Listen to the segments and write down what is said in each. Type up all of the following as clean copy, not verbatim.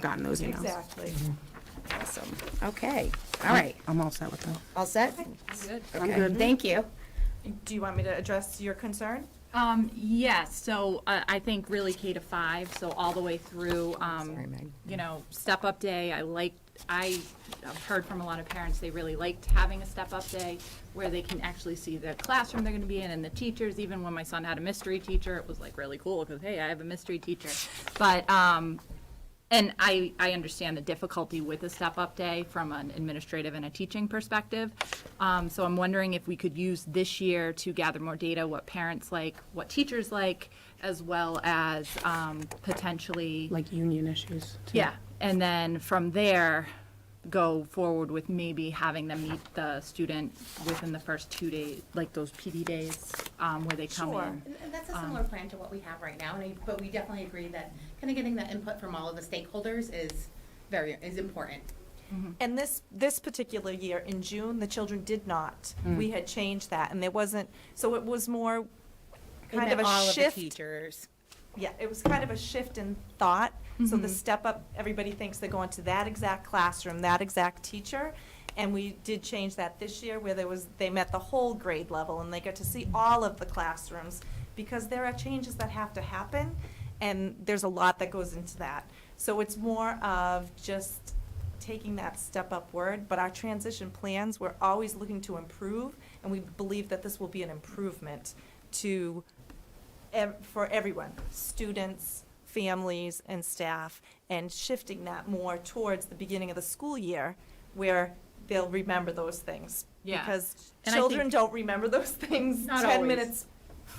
gotten those emails. Exactly. Awesome. Okay. All right. I'm all set with that. All set? Good. I'm Okay. good. Thank you. Do you want me to address your concern? Yes, so I think really K to 5, so all the way through, Sorry, Meg. you know, step-up day. I've heard from a lot of parents, they really liked having a step-up day where they can actually see the classroom they're gonna be in and the teachers. Even when my son had a mystery teacher, it was like really cool, because, hey, I have a mystery teacher. But, and I understand the difficulty with a step-up day from an administrative and a teaching perspective. So I'm wondering if we could use this year to gather more data, what parents like, what teachers like, as well as potentially. Like union issues, too. Yeah, and then from there, go forward with maybe having them meet the student within the first 2 days, like those PD days, where they come Sure. in. And that's a similar plan to what we have right now, but we definitely agree that kind of getting that input from all of the stakeholders is important. And this particular year, in June, the children did not. We had changed that, and there wasn't, so it was more kind of a all shift. of the teachers. Yeah, it was kind of a shift in thought. So the step up, everybody thinks they're going to that exact classroom, that exact teacher. And we did change that this year where they met the whole grade level and they got to see all of the classrooms, because there are changes that have to happen, and there's a lot that goes into that. So it's more of just taking that step up word, but our transition plans, we're always looking to improve, and we believe that this will be an improvement to for everyone, students, families, and staff, and shifting that more towards the beginning of the school year where they'll remember those things. Yeah. Because And I children think- don't remember those things Not 10 always. minutes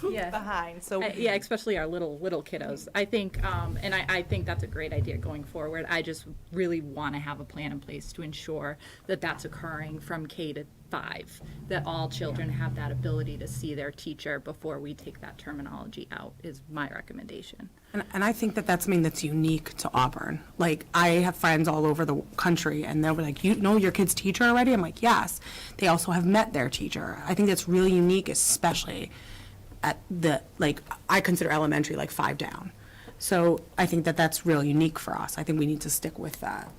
Yeah. behind, so. Yeah, especially our little kiddos. I think, and I think that's a great idea going forward. I just really want to have a plan in place to ensure that that's occurring from K to 5, that all children have that ability to see their teacher before we take that terminology out, is my recommendation. And I think that that's something that's unique to Auburn. Like, I have friends all over the country, and they'll be like, you know your kid's teacher already? I'm like, yes. They also have met their teacher. I think that's really unique, especially at the, like, I consider elementary like 5 down. So I think that that's real unique for us. I think we need to stick with that.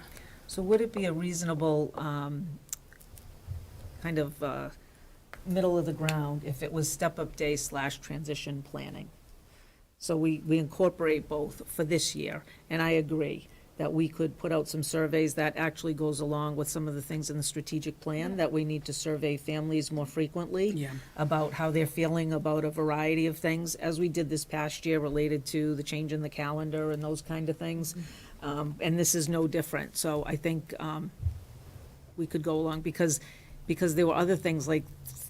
So would it be a reasonable, kind of middle of the ground if it was step-up day / transition planning? So we incorporate both for this year, and I agree that we could put out some surveys that actually goes along with some of the things in the strategic plan, that we need to survey families more frequently Yeah. about how they're feeling about a variety of things, as we did this past year related to the change in the calendar and those kind of things. And this is no different. So I think we could go along, because there were other things, like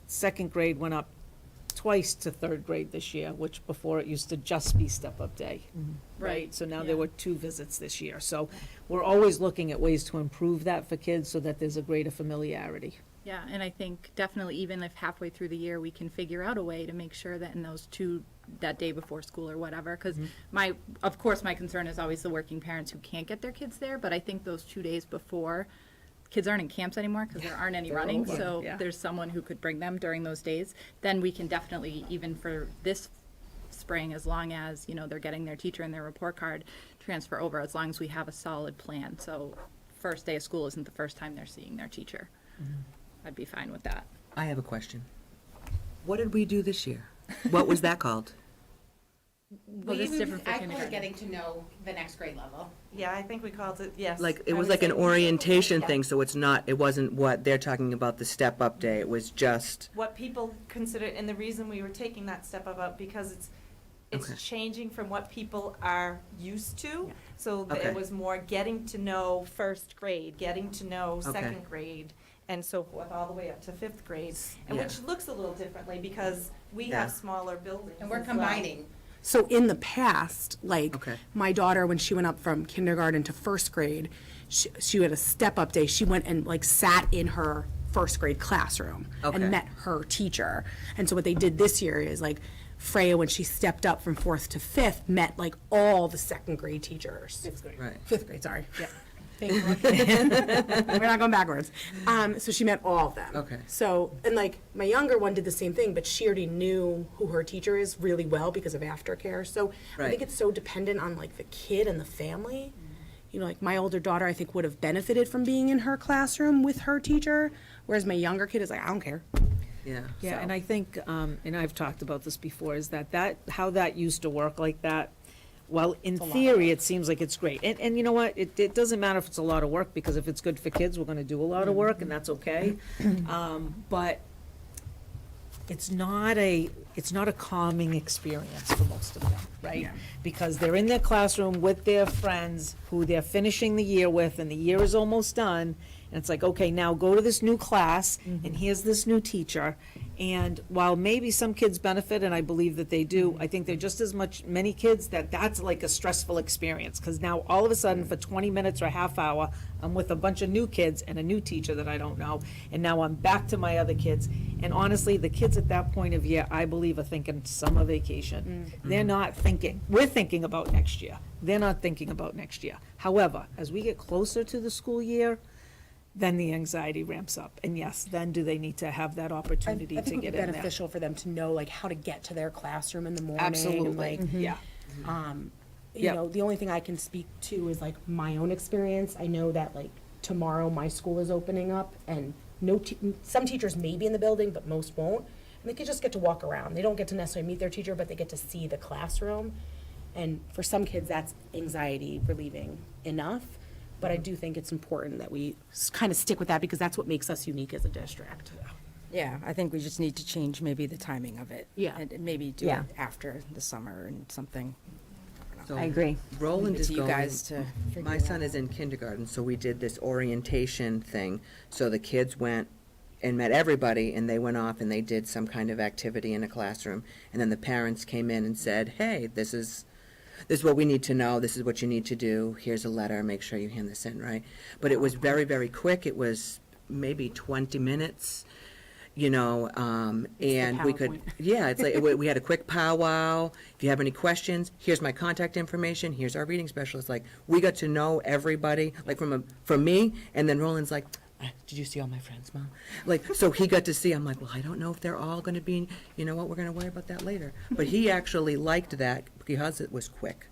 second grade went up twice to third grade this year, which before it used to just be step-up day. Right, so now there were 2 visits this year. So we're always looking at ways to improve that for kids so that there's a greater familiarity. Yeah, and I think definitely even if halfway through the year, we can figure out a way to make sure that in those 2, that day before school or whatever, because of course, my concern is always the working parents who can't get their kids there, but I think those 2 days before, kids aren't in camps anymore because there aren't any running, over, so yeah. there's someone who could bring them during those days, then we can definitely, even for this spring, as long as, you know, they're getting their teacher and their report card, transfer over, as long as we have a solid plan. So first day of school isn't the first time they're seeing their teacher. I'd be fine with that. I have a question. What did we do this year? What was that called? Well, this is different for I call it kindergarten. getting to know the next grade level. Yeah, I think we called it, yes. Like, it I was would like say an we- orientation Yeah. thing, so it wasn't what they're talking about, the step-up day. It was just, What people consider, and the reason we were taking that step up, because it's Okay. changing from what people are used to. So Okay. it was more getting to know first grade, getting to know Okay. second grade, and so forth, all the way up to 5th grade. And Yeah. which looks a little differently because we Yeah. have smaller buildings. And we're as well. combining. So in the past, like, Okay. my daughter, when she went up from kindergarten to 1st grade, she had a step-up day. She went and, like, sat in her 1st grade classroom Okay. and met her teacher. And so what they did this year is, like, Freya, when she stepped up from 4th to 5th, met, like, all the 2nd grade teachers. 5th grade. right. 5th grade, sorry. Yeah. We're not going backwards. So she met all of them. Okay. So, and like, my younger one did the same thing, but she already knew who her teacher is really well because of aftercare. So I think Right. it's so dependent on like the kid and the family. you know, like my older daughter, I think would have benefited from being in her classroom with her teacher, whereas my younger kid is like, I don't care. Yeah. Yeah, and I think, and I've talked about this before, is that how that used to work like that, well, in theory, it seems like it's great. And you know what? It doesn't matter if it's a lot of work, because if it's good for kids, we're gonna do a lot of work, and that's okay. But it's not a calming experience for most of them, right? Because they're in their classroom with their friends who they're finishing the year with, and the year is almost done. And it's like, okay, now go to this new class, and here's this new teacher. And while maybe some kids benefit, and I believe that they do, I think they're just as many kids that's like a stressful experience. Because now, all of a sudden, for 20 minutes or a half hour, I'm with a bunch of new kids and a new teacher that I don't know. And now I'm back to my other kids. And honestly, the kids at that point of year, I believe, are thinking summer vacation. They're not thinking, we're thinking about next year. They're not thinking about next year. However, as we get closer to the school year, then the anxiety ramps up. And yes, then do they need to have that opportunity I to think it would get be in there? beneficial for them to know like how to get to their classroom in the morning. and, Absolutely, like, yeah. You Yep. know, the only thing I can speak to is like my own experience. I know that like tomorrow my school is opening up and some teachers may be in the building, but most won't. And they could just get to walk around. They don't get to necessarily meet their teacher, but they get to see the classroom. And for some kids, that's anxiety relieving enough. But I do think it's important that we kind of stick with that because that's what makes us unique as a district. Yeah, I think we just need to change maybe the timing of it. Yeah. And maybe do Yeah. it after the summer and something. So I agree. Roland Leave it is to you going, guys to figure my it son out. is in kindergarten, so we did this orientation thing. So the kids went and met everybody, and they went off and they did some kind of activity in a classroom. And then the parents came in and said, hey, this is what we need to know, this is what you need to do, here's a letter, make sure you hand this in, right? But it was very, very quick, it was maybe 20 minutes, you know, and we could, PowerPoint. yeah, it's like, we had a quick powwow, if you have any questions, here's my contact information, here's our reading specialist, like, we got to know everybody, like, from me, and then Roland's like, did you see all my friends, Mom? Like, so he got to see, I'm like, well, I don't know if they're all gonna be, you know what, we're gonna worry about that later. But he actually liked that because it was quick.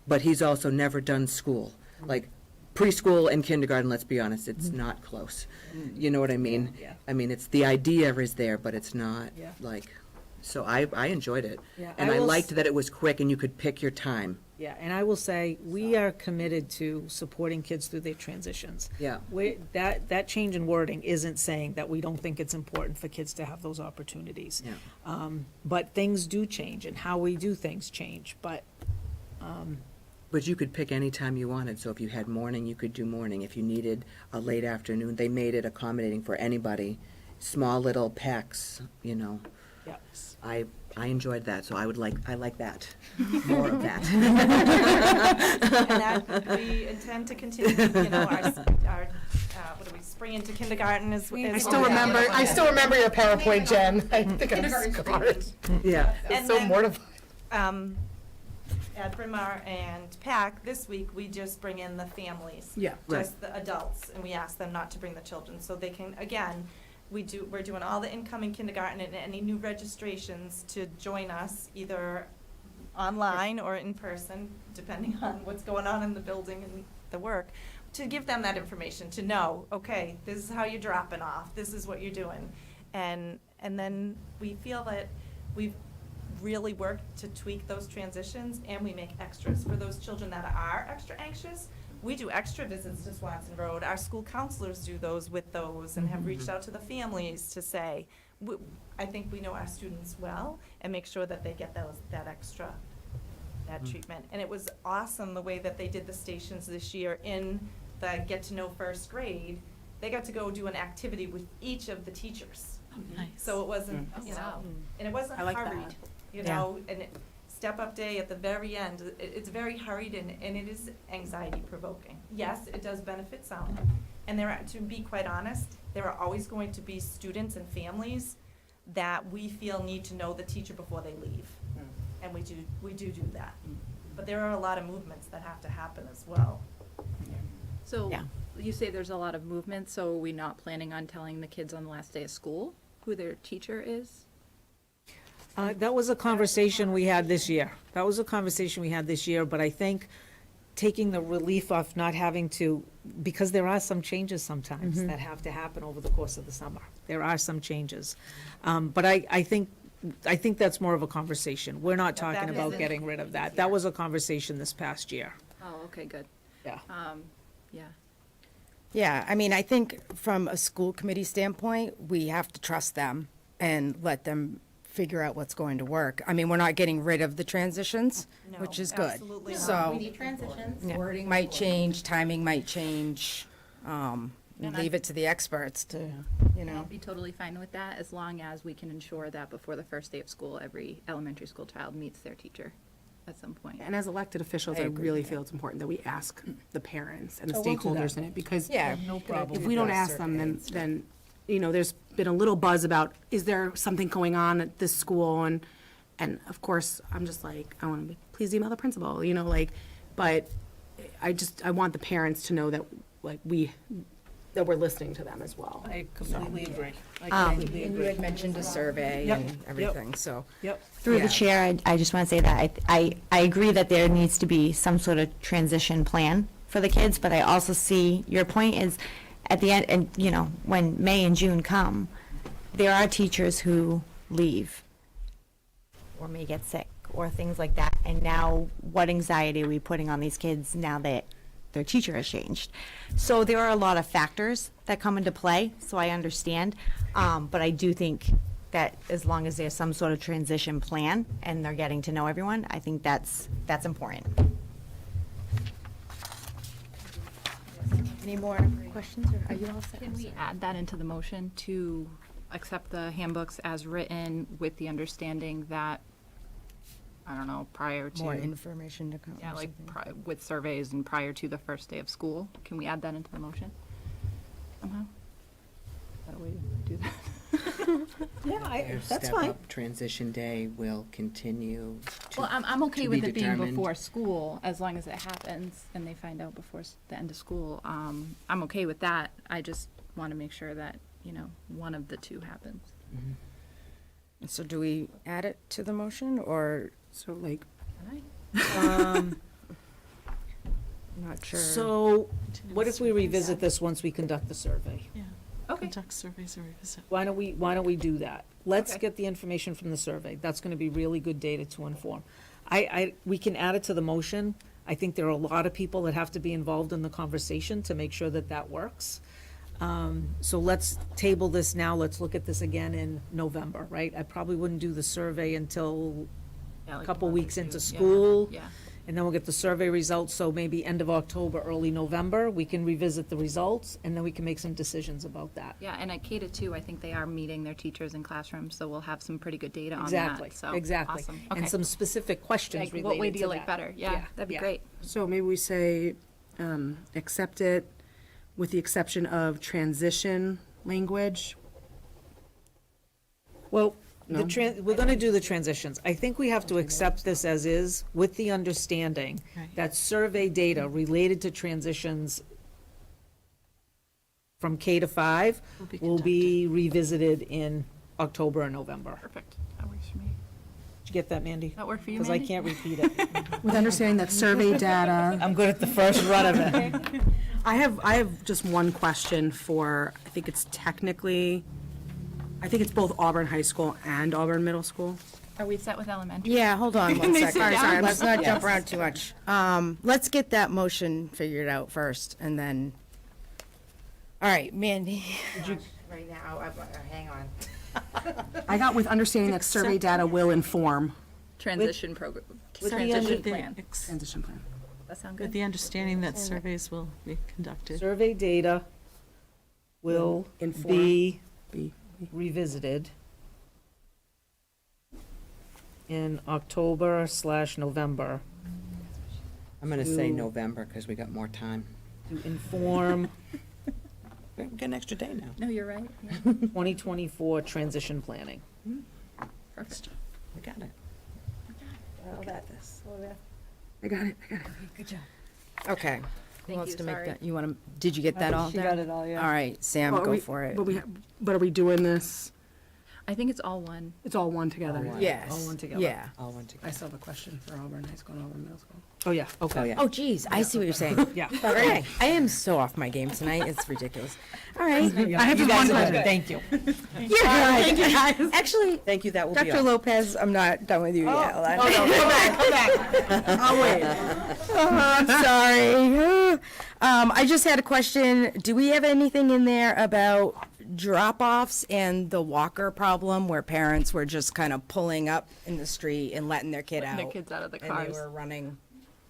But he's also never done school. Like, preschool and kindergarten, let's be honest, it's not close. You know what I mean? Yeah. I mean, it's, the idea is there, but it's not, Yeah. like, so I enjoyed it. Yeah, And I I will liked s- that it was quick and you could pick your time. Yeah, and I will say, we are committed to supporting kids through their transitions. Yeah. That change in wording isn't saying that we don't think it's important for kids to have those opportunities. Yeah. But things do change, and how we do things change, but, But you could pick any time you wanted, so if you had morning, you could do morning. If you needed a late afternoon, they made it accommodating for anybody. Small little packs, you know. yeah. I enjoyed that, so I like that, more of that. And that, we intend to continue, you know, our, what are we, spring into kindergarten is. I still remember your PowerPoint, Jen. I think I'm scarred. Yeah. And So then, mortified. At Bryn Mawr and PAC, this week, we just bring in the families. Yeah. Just the adults, and we ask them not to bring the children, so they can, again, we're doing all the incoming kindergarten and any new registrations to join us, either online or in person, depending on what's going on in the building and the work, to give them that information, to know, okay, this is how you're dropping off, this is what you're doing. And then we feel that we've really worked to tweak those transitions, and we make extras for those children that are extra anxious. We do extra visits to Swanson Road. Our school counselors do those with those and have reached out to the families to say, I think we know our students well, and make sure that they get that extra, that treatment. And it was awesome the way that they did the stations this year in the Get to Know First Grade. They got to go do an activity with each of the teachers. So it wasn't, you know, and it wasn't I like that. hurried, you know, and step-up day at the very end, it's very hurried and it is anxiety-provoking. Yes, it does benefit some, and to be quite honest, there are always going to be students and families that we feel need to know the teacher before they leave, and we do that. But there are a lot of movements that have to happen as well. So Yeah. you say there's a lot of movement, so are we not planning on telling the kids on the last day of school who their teacher is? That was a conversation we had this year. But I think taking the relief off not having to, because there are some changes sometimes Mm-hmm. that have to happen over the course of the summer. There are some changes. But I think that's more of a conversation. We're not Yeah, that talking about isn't- getting rid of that. That was a conversation this past year. Oh, okay, good. Yeah. Yeah. Yeah, I mean, I think from a school committee standpoint, we have to trust them and let them figure out what's going to work. I mean, we're not getting rid of the transitions, No, which is good. absolutely not. We So need transitions. wording might change, timing might change. And Leave it to the experts to, you And I'll know. be totally fine with that, as long as we can ensure that before the first day of school, every elementary school child meets their teacher at some point. And as elected officials, I I agree really with feel it's important that we ask the parents and the Oh, we'll do stakeholders that. in it, because Yeah. No problem. if we don't ask them, then, you know, there's been a little buzz about, is there something going on at this school? And of course, I'm just like, I want to, please email the principal, you know, like, but I want the parents to know that, like, that we're listening to them as well. I completely agree. I And completely you agree. had mentioned a survey Yep, and yep. everything, so. Yep. Through Yeah. the chair, I just want to say that I agree that there needs to be some sort of transition plan for the kids, but I also see, your point is, at the end, and, you know, when May and June come, there are teachers who leave or may get sick or things like that, and now what anxiety are we putting on these kids now that their teacher has changed? So there are a lot of factors that come into play, so I understand, but I do think that as long as there's some sort of transition plan and they're getting to know everyone, I think that's important. Any more questions, or are you all set? Can we add that into the motion to accept the handbooks as written with the understanding that, I don't know, prior to. More information to come. Yeah, or like something. with surveys and prior to the first day of school? Can we add that into the motion somehow? Is that a way to do that? Yeah, Their that's fine. step-up transition day will continue to. Well, I'm okay to with be it being determined. before school, as long as it happens and they find out before the end of school. I'm okay with that. I just want to make sure that, you know, one of the two happens. So do we add it to the motion, or, So like, not sure? So what if we revisit this once we conduct the survey? Okay. Conduct surveys and revisit. Why don't we do that? Let's Okay. get the information from the survey. That's gonna be really good data to inform. We can add it to the motion. I think there are a lot of people that have to be involved in the conversation to make sure that that works. So let's table this now. Let's look at this again in November, right? I probably wouldn't do the survey until Yeah, a like couple month or weeks two. into Yeah. school. Yeah. And then we'll get the survey results, so maybe end of October, early November, we can revisit the results, and then we can make some decisions about that. Yeah, and at K to 2, I think they are meeting their teachers in classrooms, so we'll have some pretty good data on Exactly, that. So, exactly. awesome. And Okay. some specific questions Like, related to what way do you like that. better? Yeah, that'd be yeah. great. so maybe we say, accept it with the exception of transition language. Well, No? we're gonna do the transitions. I think we have to accept this as is, with the understanding Right. that survey data related to transitions from K to 5 Will be will be revisited in October or November. Perfect. That works for me. Did you get that, Mandy? That work for you, Because I Mandy? can't repeat it. With understanding that survey data. I'm good at the first run of it. I have just one question for, I think it's both Auburn High School and Auburn Middle School. Are we set with elementary? Yeah, hold on one second. Sorry, sorry, Let's not jump around too much. Let's get that motion figured out first, and then, all right, Mandy. Right now, hang on. I got with understanding that survey data will inform Transition program, With the transition under- plan. transition plan. That sound With good? the understanding that surveys will be conducted. Survey data will Inform. be B. revisited in October/November I'm gonna say to- November, because we got more time. to inform We got an extra day now. No, you're right. Yeah, 2024 transition planning. perfect. We got it. I got it. Okay. Who Thank wants you, to make sorry. that? You want to, did you get that all She there? got it all, yeah. All right, Sam, Well, go for it. But are we doing this? I think it's all one. It's all one together. All one. Yes. All one together. Yeah. All one together. I still have a question for Auburn High School and Auburn Middle School. Oh, yeah, okay. Oh, geez, I see what you're saying. Yeah. Okay, I am so off my game tonight, it's ridiculous. All right. I have just one question. Thank you. You're good. Actually, Thank you, that will be Dr. all. Lopez, I'm not done with you yet. Hold on. Come back. I'll wait. Oh, I'm sorry. I just had a question. Do we have anything in there about drop-offs and the walker problem where parents were just kind of pulling up in the street and letting their kid Letting out? the kids out of the And cars. they were running.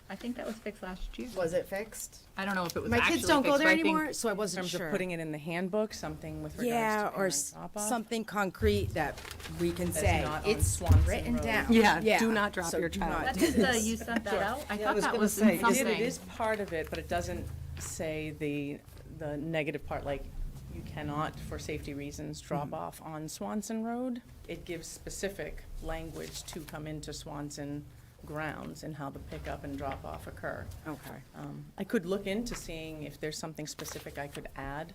I think that was fixed last year. Was it fixed? I don't know if it was My actually kids don't go fixed, there but I think- anymore, so I In wasn't terms sure. of putting it in the handbook, something with regards Yeah, to or parent drop-off? something concrete that we can That's say. not on It's Swanson written Road. down. Yeah, do not drop so your do child. not That do is this. you sent that out? I I thought was that gonna was say, in is It something. is part of it, but it doesn't say the negative part, like you cannot, for safety reasons, drop off on Swanson Road. It gives specific language to come into Swanson grounds and how the pickup and drop-off occur. Okay. I could look into seeing if there's something specific I could add,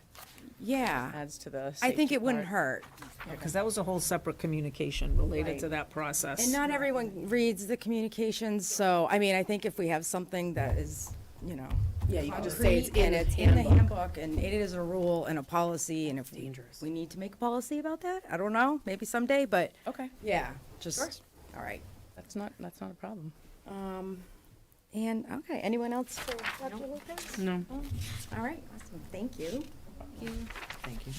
Yeah, adds to the I think safety it wouldn't part. hurt. Because that was a whole separate communication related to Right. that process. And not everyone reads the communications, so, I mean, I think if we have something that is, you know. Yeah, you can just say it's concrete in and the it's in the handbook. handbook, and it is a rule and a policy, and if Dangerous. we need to make a policy about that, I don't know, maybe someday, but, Okay, yeah, just, all right. that's not a problem. And, okay, anyone else for Dr. Lopez? No. All right, awesome, thank you. Thank you.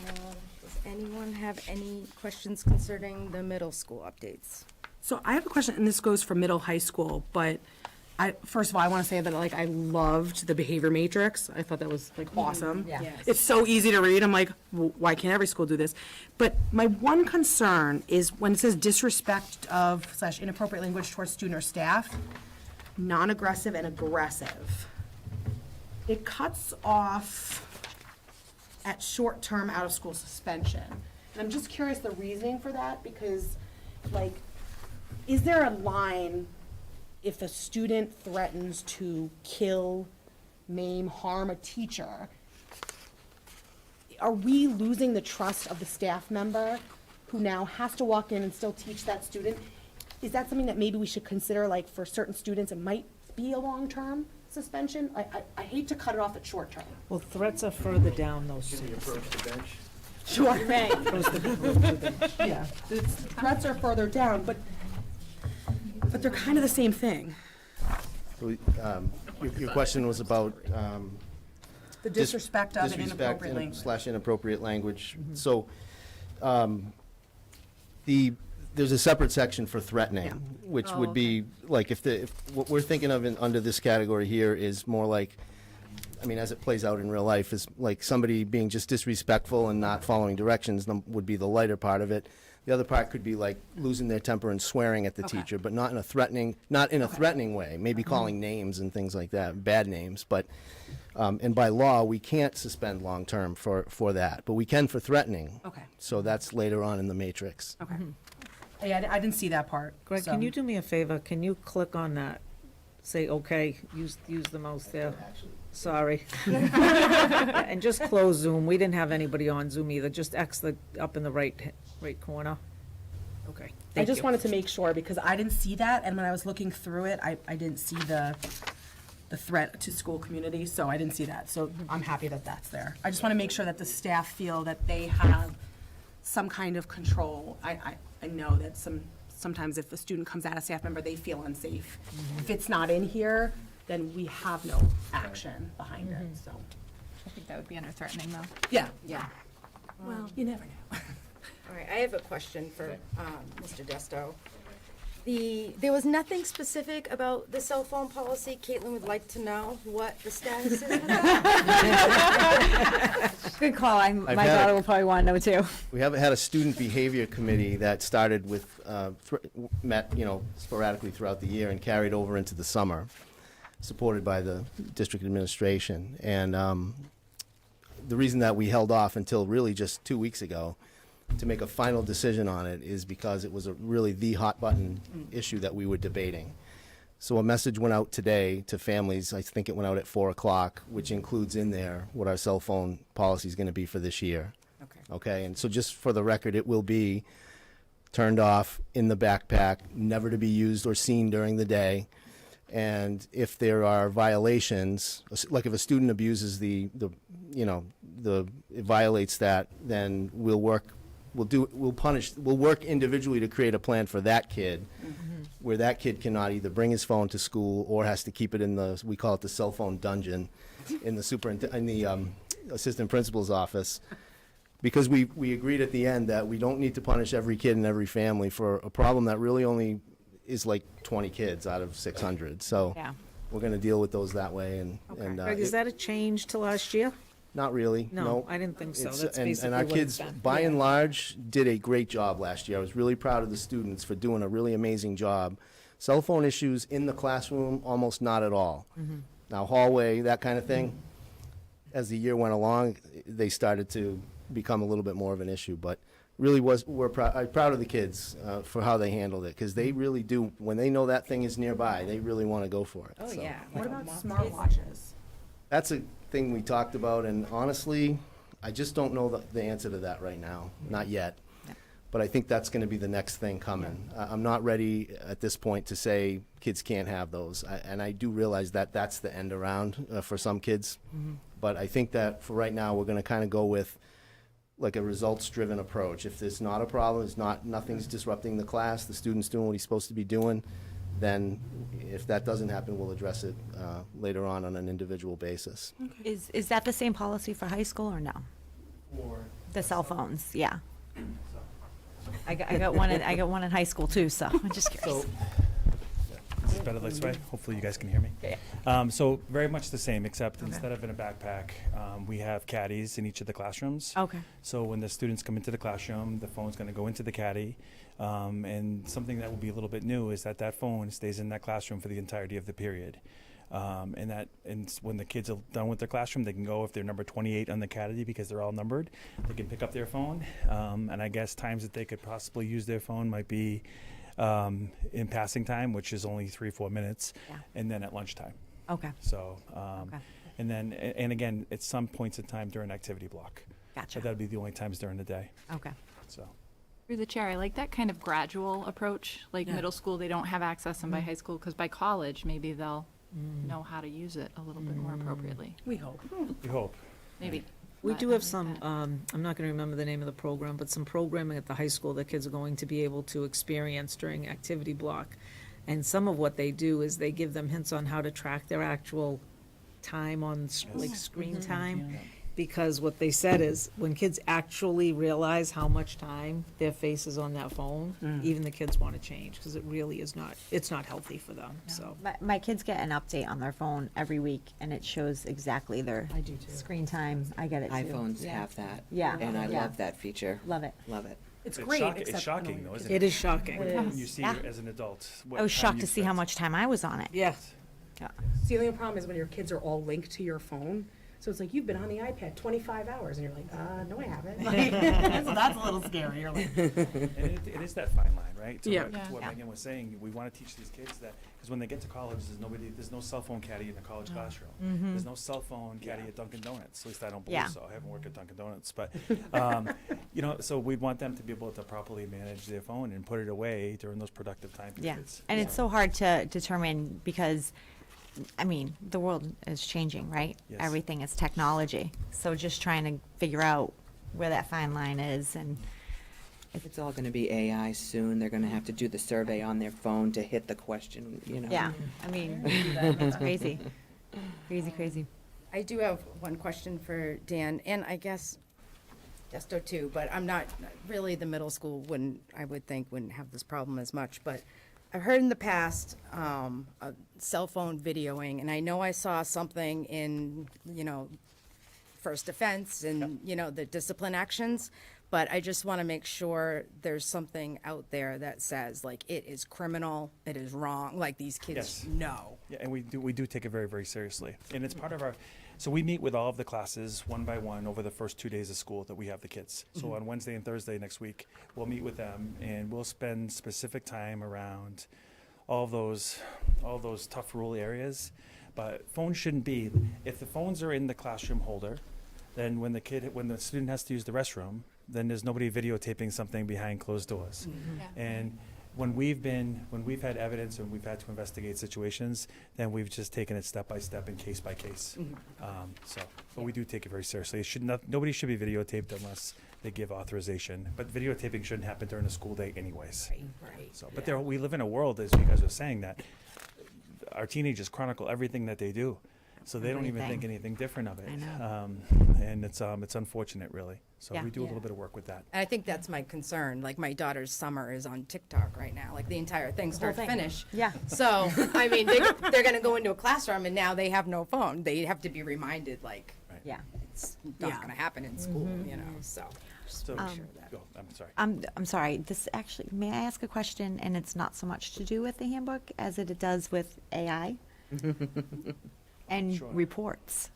Does anyone have any questions concerning the middle school updates? So I have a question, and this goes for middle high school, but first of all, I want to say that like I loved the behavior matrix. I thought that was like awesome. Yeah. Yes. It's so easy to read. I'm like, why can't every school do this? But my one concern is when it says disrespect of / inappropriate language towards student or staff, non-aggressive and aggressive. It cuts off at short-term out-of-school suspension. And I'm just curious the reasoning for that, because, like, is there a line if a student threatens to kill, maim, harm a teacher? Are we losing the trust of the staff member who now has to walk in and still teach that student? Is that something that maybe we should consider, like, for certain students, it might be a long-term suspension? I hate to cut it off at short-term. Well, threats are further down those. Sure. Yeah, the threats are further down, but they're kind of the same thing. So, your question was about The disrespect of and disrespect inappropriate language. / inappropriate language. So, there's a separate section for threatening, which would be, like, if what we're thinking of under this category here is more like, I mean, as it plays out in real life, is like somebody being just disrespectful and not following directions would be the lighter part of it. The other part could be like losing their temper and swearing at the teacher, but not in a threatening way, maybe calling names and things like that, bad names, but, and by law, we can't suspend long-term for that, but we can for threatening. Okay. So that's later on in the matrix. Okay. Yeah, I didn't see that part. Greg, so- can you do me a favor? Can you click on that? Say, okay, use the mouse there. Sorry. Yeah, and just close Zoom. We didn't have anybody on Zoom either. Just X up in the right corner. Okay, I thank just you. wanted to make sure, because I didn't see that, and when I was looking through it, I didn't see the threat to school community, so I didn't see that. So I'm happy that that's there. I just want to make sure that the staff feel that they have some kind of control. I know that sometimes if a student comes at a staff member, they feel unsafe. If it's not in here, then we have no action behind it, so. I think that would be under threatening though. Yeah, Yeah. well, you never know. All right, I have a question for Mr. Desto. There was nothing specific about the cell phone policy. Caitlin would like to know what the status is with that. Good call. I've My had daughter it. will probably want to know too. We haven't had a student behavior committee that started with, met, sporadically throughout the year and carried over into the summer, supported by the district administration. And the reason that we held off until really just 2 weeks ago to make a final decision on it is because it was really the hot button issue that we were debating. So a message went out today to families. I think it went out at 4 o'clock, which includes in there what our cell phone policy is going to be for this year. Okay. okay? And so just for the record, it will be turned off in the backpack, never to be used or seen during the day. And if there are violations, like if a student abuses it violates that, then we'll work individually to create a plan for that kid, where that kid cannot either bring his phone to school or has to keep it in we call it the cell phone dungeon, in the assistant principal's office. Because we agreed at the end that we don't need to punish every kid in every family for a problem that really only is like 20 kids out of 600. So Yeah. we're going to deal with those that way. And Greg, is that a change to last year? not really. No, I didn't think so. It's- That's and basically our what it's kids, been. by and large, did a great job last year. I was really proud of the students for doing a really amazing job. Cell phone issues in the classroom, almost not at all. Now, hallway, that kind of thing, as the year went along, they started to become a little bit more of an issue. But really I'm proud of the kids for how they handled it, because they really do, when they know that thing is nearby, they really want to go for it. Oh, So yeah. What about smartwatches? That's a thing we talked about, and honestly, I just don't know the answer to that right now, not yet. But I think that's going to be the next thing coming. I'm not ready at this point to say kids can't have those, and I do realize that that's the end around for some kids. But I think that for right now, we're going to kind of go with like a results-driven approach. If there's not a problem, nothing's disrupting the class, the student's doing what he's supposed to be doing, then if that doesn't happen, we'll address it later on an individual basis. Is that the same policy for high school or no? The cell phones, yeah. I got one in high school too, so I'm just curious. Is it better this way? Hopefully you guys can hear me. So very much the same, except instead of in a backpack, we have caddies in each of the classrooms. Okay. So when the students come into the classroom, the phone's going to go into the caddy. And something that will be a little bit new is that phone stays in that classroom for the entirety of the period. And when the kids are done with their classroom, they can go, if they're number 28 on the caddy, because they're all numbered, they can pick up their phone. And I guess times that they could possibly use their phone might be in passing time, which is only 3-4 minutes, and then at lunchtime. Okay. So, Okay. and then, and again, at some points in time during activity block. Gotcha. But that'd be the only times during the day, Okay. so. Through the chair, I like that kind of gradual approach. Like middle school, they don't have access, and by high school, because by college, maybe they'll know how to use it a little bit more appropriately. We hope. We hope. Maybe. We But do I have like some, that. I'm not going to remember the name of the program, but some programming at the high school that kids are going to be able to experience during activity block. And some of what they do is they give them hints on how to track their actual time on, like, screen time. Because what they said is, when kids actually realize how much time their face is on that phone, even the kids want to change, because it really is not, it's not healthy for them, so. My kids get an update on their phone every week, and it shows exactly their I do too. screen time. I get it too. iPhones Yeah. have that. Yeah. And I Yeah. love that feature. Love it. Love it. It's It's great, shocking- except it's shocking, though, isn't It is shocking. When you see Yeah. as an adult. I was shocked to see how much time I was on it. Yeah. See, the only problem is when your kids are all linked to your phone. So it's like, you've been on the iPad 25 hours, and you're like, no, I haven't. Like, so that's a little scary. You're like, And it is that fine line, right? To Yeah. what- Yeah. To what Yeah. Megan was saying, we want to teach these kids that, because when they get to college, there's no cell phone caddy in the college classroom. There's no cell phone caddy at Dunkin' Donuts, at least I don't believe Yeah. so. I haven't worked at Dunkin' Donuts, but, so we want them to be able to properly manage their phone and put it away during those productive time Yeah. periods. And it's so hard to determine because, I mean, the world is changing, right? Yes. Everything is technology. So just trying to figure out where that fine line is and It's all going to be AI soon. They're going to have to do the survey on their phone to hit the question, you know. yeah, I mean, it's crazy. Crazy, crazy. I do have one question for Dan, and I guess Desto too, but I'm not, really the middle school I would think wouldn't have this problem as much, but I've heard in the past, cell phone videoing, and I know I saw something in, first offense and, the discipline actions, but I just want to make sure there's something out there that says, like, it is criminal, it is wrong, like, these kids Yes. know. Yeah, and we do take it very, very seriously. And it's part of so we meet with all of the classes one by one over the first 2 days of school that we have the kids. So on Wednesday and Thursday next week, we'll meet with them and we'll spend specific time around all those tough rule areas. But phones shouldn't be, if the phones are in the classroom holder, then when the student has to use the restroom, then there's nobody videotaping something behind closed doors. And when we've had evidence and we've had to investigate situations, then we've just taken it step by step and case by case. But we do take it very seriously. Nobody should be videotaped unless they give authorization. But videotaping shouldn't happen during a school day anyways. Right. So, but we live in a world, as you guys are saying, that our teenagers chronicle everything that they do. So they don't even think anything different of it. I know. And it's unfortunate, really. So Yeah. we do a Yeah. little bit of work with that. And I think that's my concern. Like, my daughter's summer is on TikTok right now, like the entire thing, start to finish. Yeah. So, I mean, they're gonna go into a classroom and now they have no phone. They have to be reminded, like, Yeah. it's not Yeah. gonna happen in school, you know, so. So, Um, I'm sorry. I'm sorry, this actually, may I ask a question? And it's not so much to do with the handbook as it does with AI and Sure. reports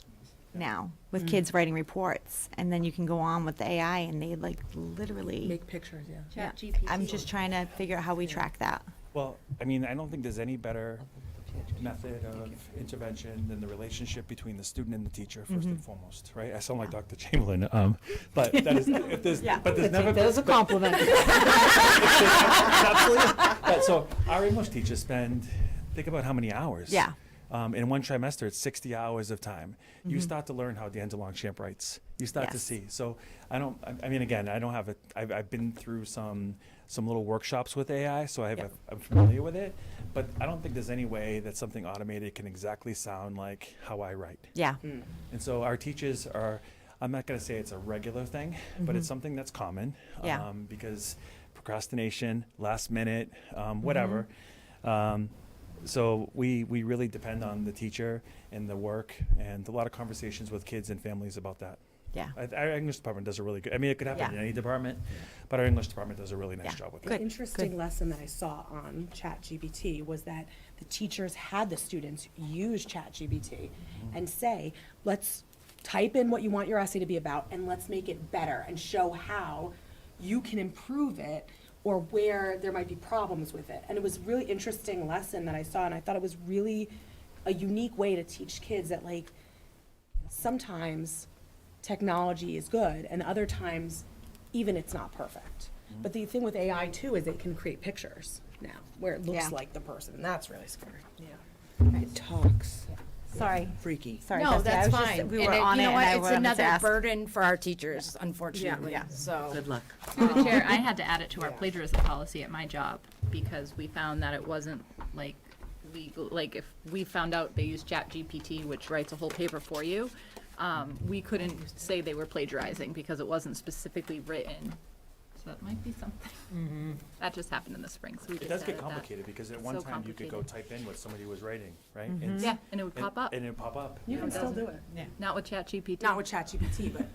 now, with kids writing reports. And then you can go on with the AI and they like literally. Make pictures, yeah. I'm just trying to figure out how we track that. Well, I mean, I don't think there's any better method of intervention than the relationship between the student and the teacher, first and foremost, right? I sound like Dr. Chamberlain, but that is, if there's, but there's never. That was a compliment. Absolutely. But so our English teachers think about how many hours. Yeah. In one trimester, it's 60 hours of time. You start to learn how D'Angelo Longchamp writes. You start to Yes. see. So I mean, again, I don't have I've been through some little workshops with AI, so I'm familiar with it. But I don't think there's any way that something automated can exactly sound like how I write. Yeah. And so our teachers are, I'm not going to say it's a regular thing, but it's something that's common. Yeah. Because procrastination, last minute, whatever. So we really depend on the teacher and the work and a lot of conversations with kids and families about that. Yeah. Our English department does a really good, I mean, it could happen Yeah. in any department, but our English department does a really nice Yeah. job with Good. it. An interesting lesson that I saw on ChatGPT was that the teachers had the students use ChatGPT and say, let's type in what you want your essay to be about and let's make it better and show how you can improve it or where there might be problems with it. And it was a really interesting lesson that I saw, and I thought it was really a unique way to teach kids that, like, sometimes technology is good, and other times, even it's not perfect. But the thing with AI too is it can create pictures now, where it looks Yeah. like the person, and that's really scary. It talks. Sorry. Freaky. Sorry, No, Dusty, I that's was just- fine. We And were on you it know and what? I It's wanted to another ask. burden for our teachers, unfortunately, Yeah. so. Good luck. Through the chair, I had to add it to our plagiarism policy at my job because we found that it wasn't like legal, like if we found out they used ChatGPT, which writes a whole paper for you, we couldn't say they were plagiarizing because it wasn't specifically written. So that might be something. That just happened in the spring, so we It just does get added that. complicated because at one So time you could go complicated. type in what somebody was writing, right? And- Yeah, and it would pop up. And it would pop up. You can still do it. Not with ChatGPT. Not with ChatGPT, but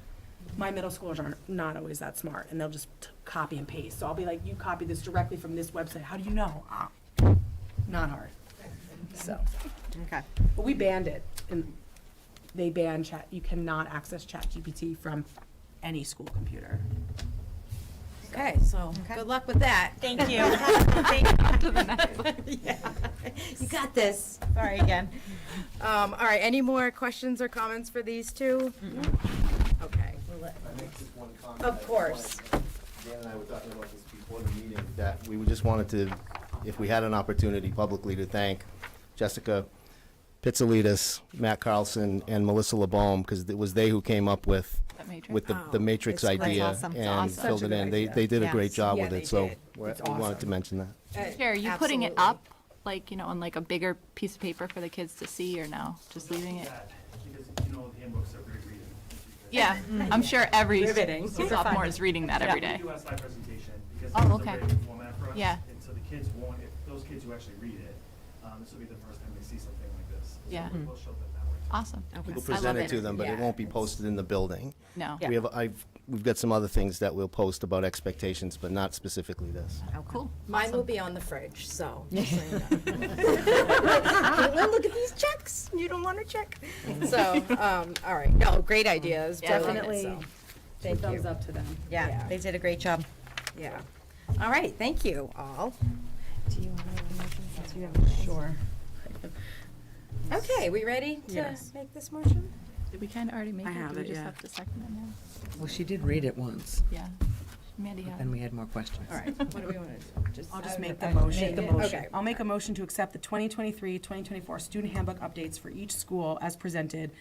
my middle schoolers are not always that smart, and they'll just copy and paste. So I'll be like, you copy this directly from this website. How do you know? Not hard. So, Okay. but we banned it, and they banned chat. You cannot access ChatGPT from any school computer. Okay, so, good luck with that. Thank you. You got this. Sorry again. All right, any more questions or comments for these two? Okay. Of course. Dan and I were talking about this before the meeting, that we just wanted to, if we had an opportunity publicly, to thank Jessica Pizzolitis, Matt Carlson, and Melissa LeBaume, because it was they who came up with That matrix? the matrix it's great. idea Awesome. It's and awesome. filled Such it a in. good They idea. did a great Yes. job Yeah, with they it, so did. we It's wanted awesome. to mention that. Chair, are you putting it Absolutely. up, like, you know, on like a bigger piece of paper for the kids to see, or no? Just leaving it? Because, you know, the handbooks are great reading. Yeah, I'm sure every Riveting. Super fun. sophomore is reading that every day. We do a slide presentation because Oh, it's a okay. written format for us. Yeah. And so the kids won't, if those kids who actually read it, this will be the first time they see something like this. So Yeah. We'll show them that way. Awesome. We'll I present love it to them, but it Yeah. won't be posted in the building. No. We have, we've got some other things that we'll post about expectations, but not specifically this. Oh, cool. Mine will be on the fridge, so. just so you know. Caitlin, look at these checks. You don't want to check. So, all right. No, great ideas. Definitely. Thank Thumbs you. up to them. Yeah, they did a great job. Yeah. All right. Thank you all. Do you want to make a motion since you have Sure. Okay, we ready to Yes. make this motion? Did we kind of already make I it? have Do we it, just yeah. have to second it now? Well, she did read it once, Yeah. Mandy had and it. we had more questions. All right, what do we want to do? I'll just make the motion. Make the motion. Okay. I'll make a motion to accept the 2023-2024 student handbook updates for each school as presented,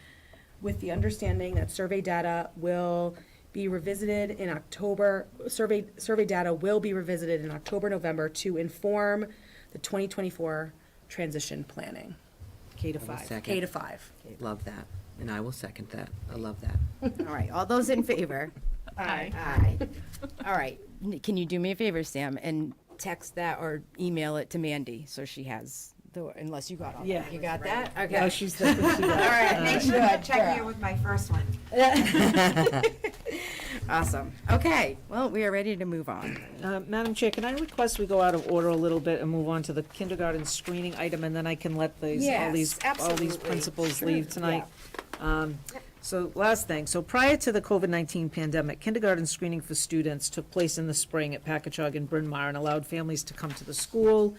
with the understanding that survey data will be revisited in October, survey data will be revisited in October, November to inform the 2024 transition planning, K to I will 5. second. K to 5. Love that, and I will second that. I love that. All right, all those in favor? Aye. Aye. All right, can you do me a favor, Sam, and text that or email it to Mandy, so she has the, unless you got all that. Yeah. You got that? Oh, Okay. she's All right, make sure, check here with my first one. Awesome. Okay, well, we are ready to move on. Madam Chair, can I request we go out of order a little bit and move on to the kindergarten screening item, and then I can let these, all these Yes, absolutely. principals Sure, leave tonight? So last thing, so prior to the COVID-19 pandemic, kindergarten screening for students took place in the spring at Packagug and Bryn Mawr and allowed families to come to the school.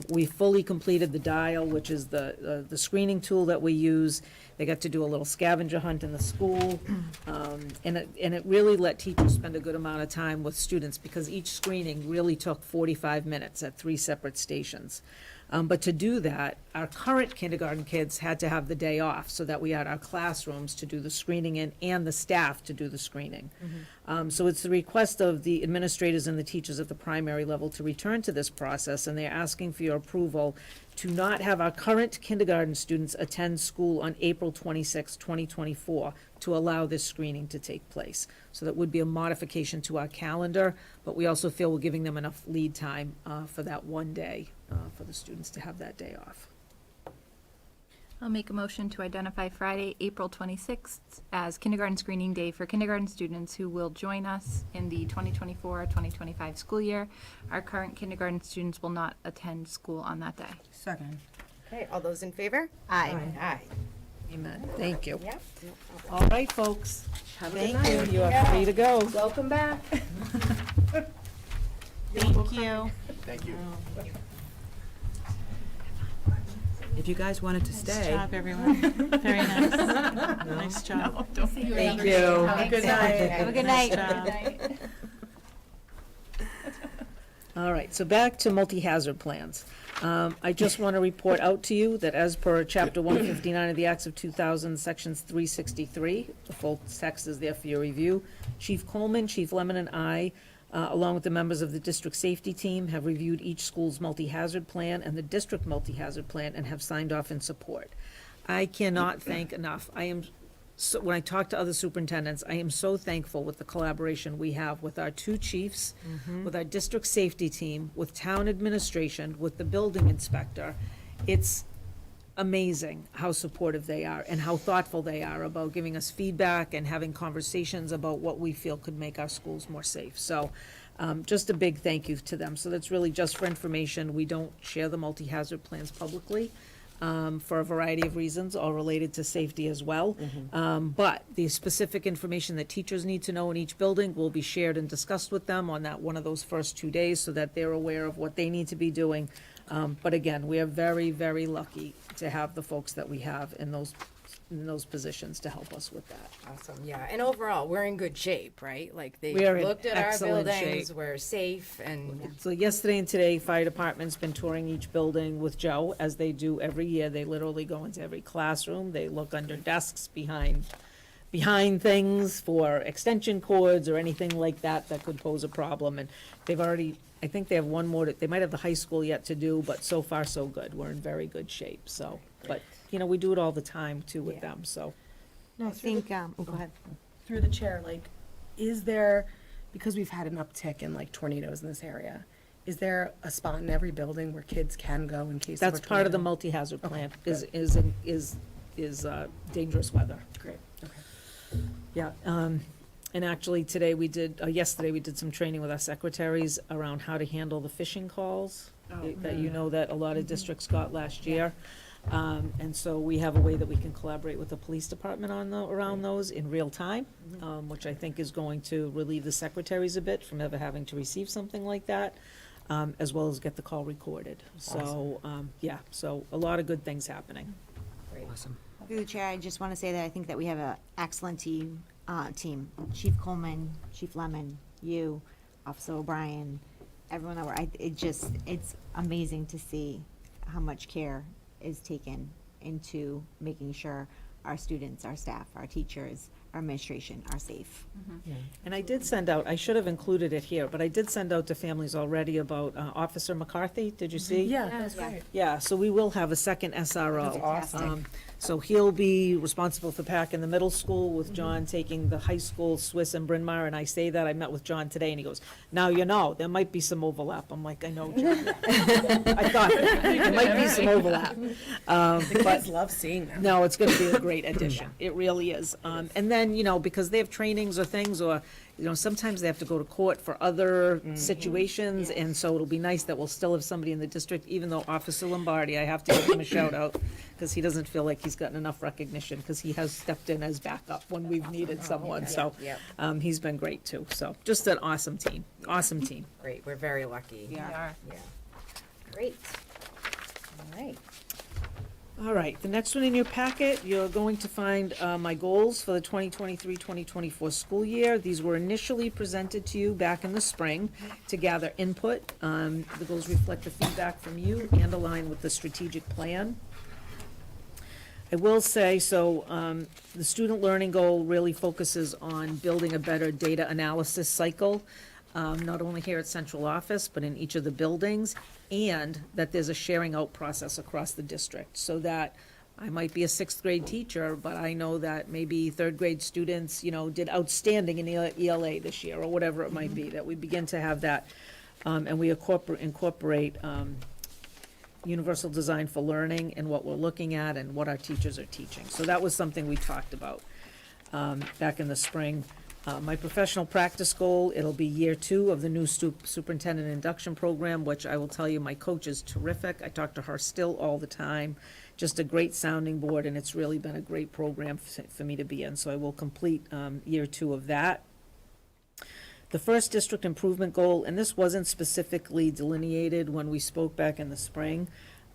We fully completed the dial, which is the screening tool that we use. They got to do a little scavenger hunt in the school. And it really let teachers spend a good amount of time with students because each screening really took 45 minutes at 3 separate stations. But to do that, our current kindergarten kids had to have the day off so that we had our classrooms to do the screening in and the staff to do the screening. So it's the request of the administrators and the teachers at the primary level to return to this process, and they're asking for your approval to not have our current kindergarten students attend school on April 26, 2024, to allow this screening to take place. So that would be a modification to our calendar, but we also feel we're giving them enough lead time for that one day, for the students to have that day off. I'll make a motion to identify Friday, April 26th as kindergarten screening day for kindergarten students who will join us in the 2024-2025 school year. Our current kindergarten students will not attend school on that day. Second. Okay, all those in favor? Aye. Aye. Amen. Thank you. Yep. All right, folks. Have a good Thank night. you. You are free to go. Welcome back. Thank you. Thank you. If you guys wanted to Nice stay. job, everyone. Very nice. Nice job. Thank you. Have a good night. Have a good Nice night. job. All right, so back to multi-hazard plans. I just want to report out to you that as per Chapter 159 of the Acts of 2000, Sections 363, the full text is there for your review. Chief Coleman, Chief Lemon, and I, along with the members of the district safety team, have reviewed each school's multi-hazard plan and the district multi-hazard plan and have signed off in support. I cannot thank enough. So when I talk to other superintendents, I am so thankful with the collaboration we have with our 2 chiefs, with our district safety team, with town administration, with the building inspector. It's amazing how supportive they are and how thoughtful they are about giving us feedback and having conversations about what we feel could make our schools more safe. So just a big thank you to them. So that's really just for information. We don't share the multi-hazard plans publicly for a variety of reasons, all related to safety as well. But the specific information that teachers need to know in each building will be shared and discussed with them on that one of those first 2 days so that they're aware of what they need to be doing. But again, we are very, very lucky to have the folks that we have in those positions to help us with that. Awesome, yeah, and overall, we're in good shape, right? Like, they We are in looked at our excellent buildings, shape. we're safe, and So yesterday and today, fire department's been touring each building with Joe, as they do every year. They literally go into every classroom. They look under desks behind things for extension cords or anything like that that could pose a problem. And they've already, I think they have one more, they might have the high school yet to do, but so far, so good. We're in very good shape, so. But, we do it all the time too with them, so. I think, oh, go ahead. Through the chair, like, is there, because we've had an uptick in like tornadoes in this area, is there a spot in every building where kids can go in case of a That's part of the tornado? multi-hazard plan, Okay, is dangerous weather. Great, okay. Yeah, and actually today yesterday we did some training with our secretaries around how to handle the phishing calls that that a lot of districts got last year. And so we have a way that we can collaborate with the police department around those in real time, which I think is going to relieve the secretaries a bit from ever having to receive something like that, as well as get the call recorded. So, so a lot of good things happening. Awesome. Through the chair, I just want to say that I think that we have an excellent team. Chief Coleman, Chief Lemon, you, Officer O'Brien, everyone that it's amazing to see how much care is taken into making sure our students, our staff, our teachers, our administration are safe. And I did send out, I should have included it here, but I did send out to families already about Officer McCarthy, did you see? Yeah, that's great. Yeah, so we will have a second SRO. That's awesome. So he'll be responsible for PAC in the middle school, with John taking the high school, Swiss and Bryn Mawr, and I say that, I met with John today, and he goes, now you know, there might be some overlap. I'm like, I know, John. I thought, there might be some overlap. The But kids love seeing them. no, it's gonna be a great addition. It really is. And then, because they have trainings or things, or, sometimes they have to go to court for other situations, and so it'll be nice that we'll still have somebody in the district, even though Officer Lombardi, I have to give him a shout out, because he doesn't feel like he's gotten enough recognition, because he has stepped in as backup when we've needed someone, so, he's been great too. So, just an awesome team, awesome team. Great, we're very lucky. Yeah. Great. All right. All right, the next one in your packet, you're going to find my goals for the 2023-2024 school year. These were initially presented to you back in the spring to gather input. The goals reflect the feedback from you and align with the strategic plan. I will say, the student learning goal really focuses on building a better data analysis cycle, not only here at central office, but in each of the buildings, and that there's a sharing out process across the district, so that I might be a sixth grade teacher, but I know that maybe third grade students, did outstanding in ELA this year, or whatever it might be, that we begin to have that, and we incorporate universal design for learning and what we're looking at and what our teachers are teaching. So that was something we talked about back in the spring. My professional practice goal, it'll be year 2 of the new superintendent induction program, which I will tell you, my coach is terrific. I talk to her still all the time. Just a great sounding board, and it's really been a great program for me to be in. So I will complete year 2 of that. The first district improvement goal, and this wasn't specifically delineated when we spoke back in the spring,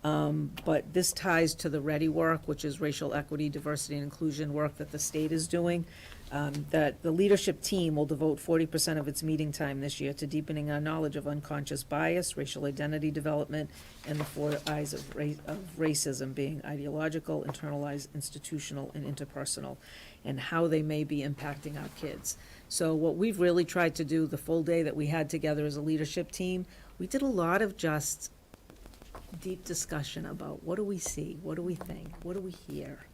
but this ties to the READY work, which is racial equity, diversity, and inclusion work that the state is doing. That the leadership team will devote 40% of its meeting time this year to deepening our knowledge of unconscious bias, racial identity development, and the 4 I's of racism, being ideological, internalized, institutional, and interpersonal, and how they may be impacting our kids. So what we've really tried to do the full day that we had together as a leadership team, we did a lot of just deep discussion about what do we see, what do we think, what do we hear,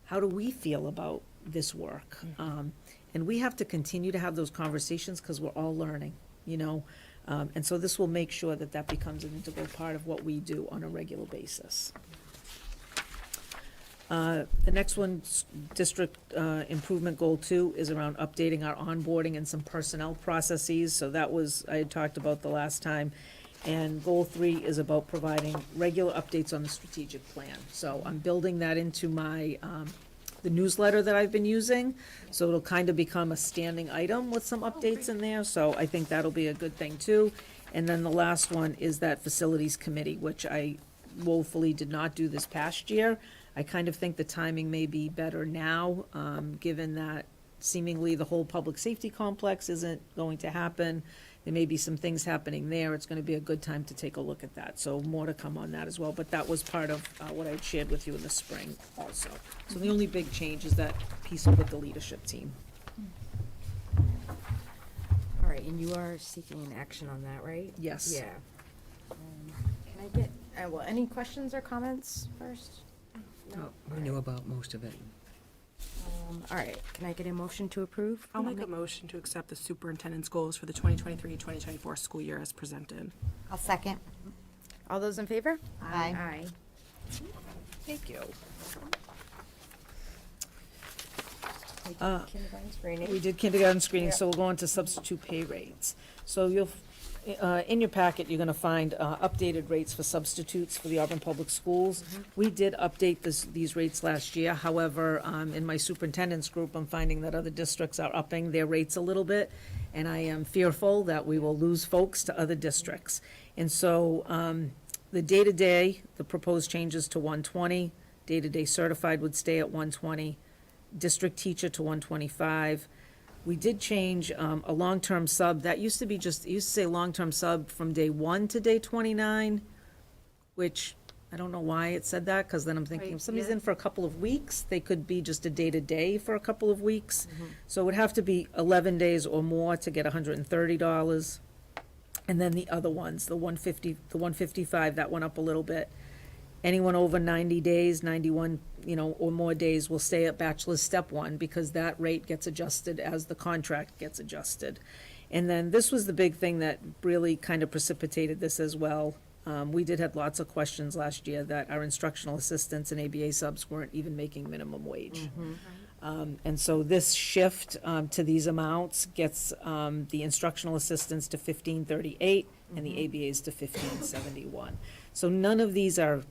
how do we feel about this work. And we have to continue to have those conversations because we're all learning, and so this will make sure that that becomes an integral part of what we do on a regular basis. The next one, district improvement goal 2, is around updating our onboarding and some personnel processes. So that was, I had talked about the last time. And goal 3 is about providing regular updates on the strategic plan. So I'm building that into my the newsletter that I've been using, so it'll kind of become a standing item with some updates in there, so I think that'll be a good thing too. And then the last one is that facilities committee, which I woefully did not do this past year. I kind of think the timing may be better now, given that seemingly the whole public safety complex isn't going to happen. There may be some things happening there. It's going to be a good time to take a look at that. So more to come on that as well. But that was part of what I had shared with you in the spring also. So the only big change is that piece with the leadership team. All right, and you are seeking an action on that, right? Yes. Yeah. Can I get, any questions or comments first? Oh, we knew about most of it. All right, can I get a motion to approve? I'll make a motion to accept the superintendent's goals for the 2023-2024 school year as presented. I'll second. All those in favor? Aye. Aye. Thank you. Kindergarten screening. We did kindergarten screening, so we'll go on to substitute pay rates. So you'll, in your packet, you're gonna find updated rates for substitutes for the Auburn Public Schools. We did update these rates last year, however, in my superintendent's group, I'm finding that other districts are upping their rates a little bit, and I am fearful that we will lose folks to other districts. And so, the day-to-day, the proposed changes to 120, day-to-day certified would stay at 120, district teacher to 125. We did change a long-term sub, that used to be just, it used to say long-term sub from day 1 to day 29, which, I don't know why it said that, because then I'm thinking, if Right, somebody's yeah. in for a couple of weeks, they could be just a day-to-day for a couple of weeks. So it would have to be 11 days or more to get $130. And then the other ones, the 155, that went up a little bit. Anyone over 90 days, 91, or more days will stay at bachelor's step 1 because that rate gets adjusted as the contract gets adjusted. And then this was the big thing that really kind of precipitated this as well. We did have lots of questions last year that our instructional assistants and ABA subs weren't even making minimum wage. And so this shift to these amounts gets the instructional assistants to $15.38 and the ABAs to $15.71. So none of these are,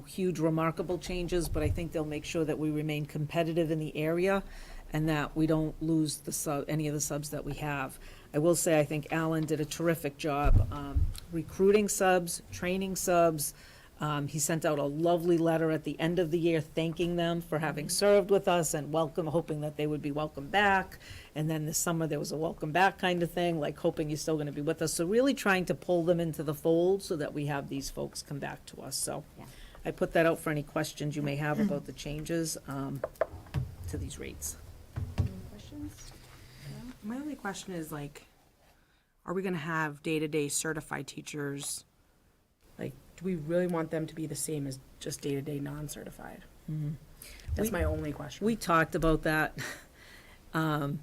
huge remarkable changes, but I think they'll make sure that we remain competitive in the area and that we don't lose any of the subs that we have. I will say, I think Alan did a terrific job recruiting subs, training subs. He sent out a lovely letter at the end of the year thanking them for having served with us and hoping that they would be welcome back. And then this summer, there was a welcome back kind of thing, like hoping you're still going to be with us. So really trying to pull them into the fold so that we have these folks come back to us. So I put that out for any questions you may have about the changes to these rates. My only question is like, are we gonna have day-to-day certified teachers? Like, do we really want them to be the same as just day-to-day non-certified? That's my only question. We talked about that, and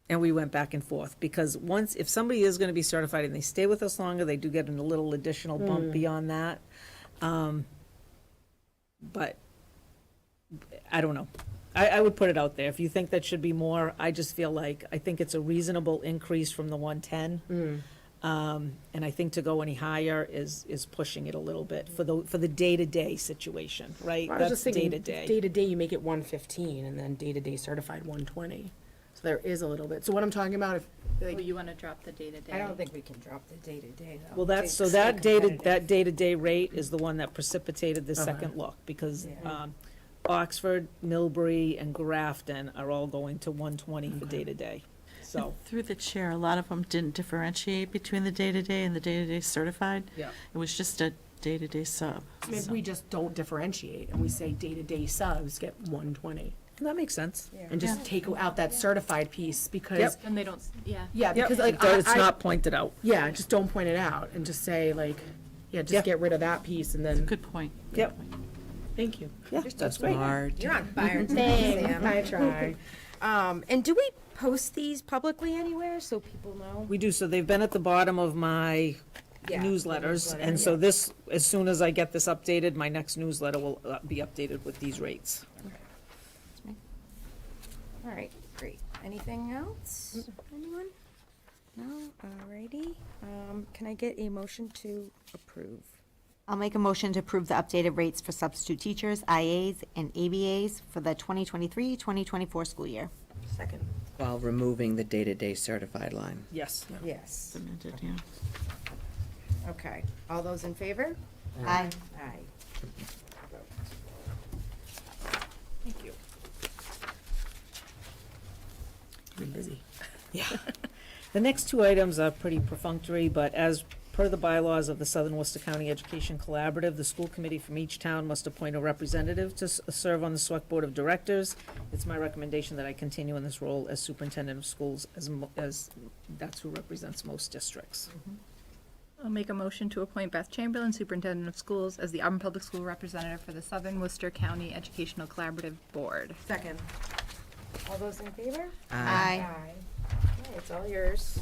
we went back and forth, because if somebody is gonna be certified and they stay with us longer, they do get a little additional bump beyond that. But, I don't know. I would put it out there. If you think that should be more, I just feel like, I think it's a reasonable increase from the 110. And I think to go any higher is pushing it a little bit for the day-to-day situation, right? I was just thinking, day-to-day. day-to-day, you make it 115, and then day-to-day certified 120. So there is a little bit. So what I'm talking about, if, Oh, like, you want to drop the day-to-day? I don't think we can drop the day-to-day, though. Well, to stay competitive. that day-to-day rate is the one that precipitated the Okay. second look, because Yeah. Oxford, Millbury, and Grafton are all going to 120 for day-to-day. So, Through the chair, a lot of them didn't differentiate between the day-to-day and the day-to-day certified. yeah. It was just a day-to-day sub. maybe so. we just don't differentiate, and we say day-to-day subs get 120, That makes sense. and just take out that certified piece, because, And they don't, yeah. yeah, Yep, because like, it's I- not pointed out. yeah, just don't point it out, and just say like, yeah, Yeah. just get rid of that piece, and then, Good point. Yep. thank you. Yeah, that's great. Smart. You're on fire today, Sam. I try. And do we post these publicly anywhere so people know? We do, so they've been at the bottom of my Yeah, the newsletters, newsletter, and so yeah. this, as soon as I get this updated, my next newsletter will be updated with these rates. All right, great. Anything else? Anyone? No? Alrighty. Can I get a motion to approve? I'll make a motion to approve the updated rates for substitute teachers, IAs, and ABAs for the 2023-2024 school year. Second. While removing the day-to-day certified line. Yes. Yes. Submitted, yeah. Okay. All those in favor? Aye. Aye. Thank you. Been busy. Yeah. The next two items are pretty perfunctory, but as per the bylaws of the Southern Worcester County Education Collaborative, the school committee from each town must appoint a representative to serve on the select board of directors. It's my recommendation that I continue in this role as superintendent of schools, as that's who represents most districts. I'll make a motion to appoint Beth Chamberlain, Superintendent of Schools, as the Auburn Public School Representative for the Southern Worcester County Educational Collaborative Board. Second. All those in favor? Aye. Okay, it's all yours.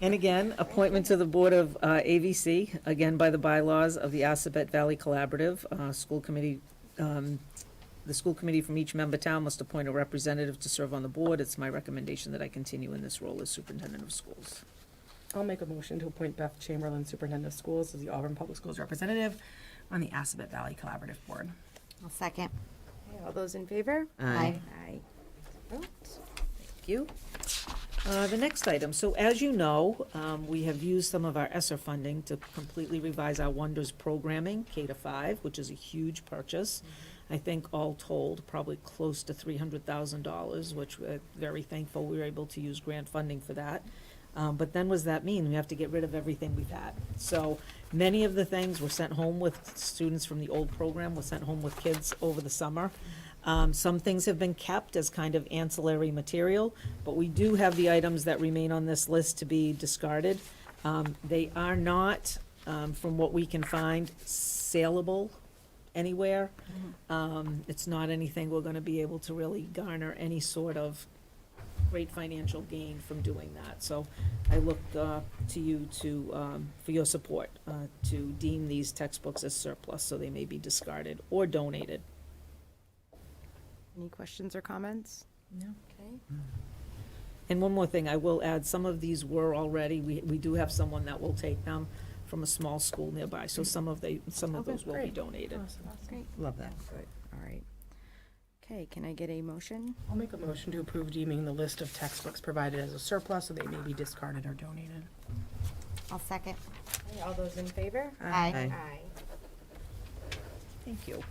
And again, appointment to the Board of AVC, again by the bylaws of the Assabet Valley Collaborative, school committee. The school committee from each member town must appoint a representative to serve on the board. It's my recommendation that I continue in this role as superintendent of schools. I'll make a motion to appoint Beth Chamberlain, Superintendent of Schools, as the Auburn Public Schools representative on the Assabet Valley Collaborative Board. I'll second. Okay, all those in favor? Aye. Aye. Vote. Thank you. The next item, so as you know, we have used some of our ESSER funding to completely revise our Wonders programming, K to 5, which is a huge purchase. I think all told, probably close to $300,000, which we're very thankful we were able to use grant funding for that. But then what does that mean? We have to get rid of everything we've had. So many of the things were sent home with students from the old program, were sent home with kids over the summer. Some things have been kept as kind of ancillary material, but we do have the items that remain on this list to be discarded. They are not, from what we can find, saleable anywhere. It's not anything we're gonna be able to really garner any sort of great financial gain from doing that. So I look to you to, for your support, to deem these textbooks as surplus, so they may be discarded or donated. Any questions or comments? No. Okay. And one more thing, I will add, some of these were already, we do have someone that will take them from a small school nearby, so some of those will be great. donated. Great. Love that. Good, all right. Okay, can I get a motion? I'll make a motion to approve deeming the list of textbooks provided as a surplus, so they may be discarded or donated. I'll second. All those in favor? Aye. Thank you.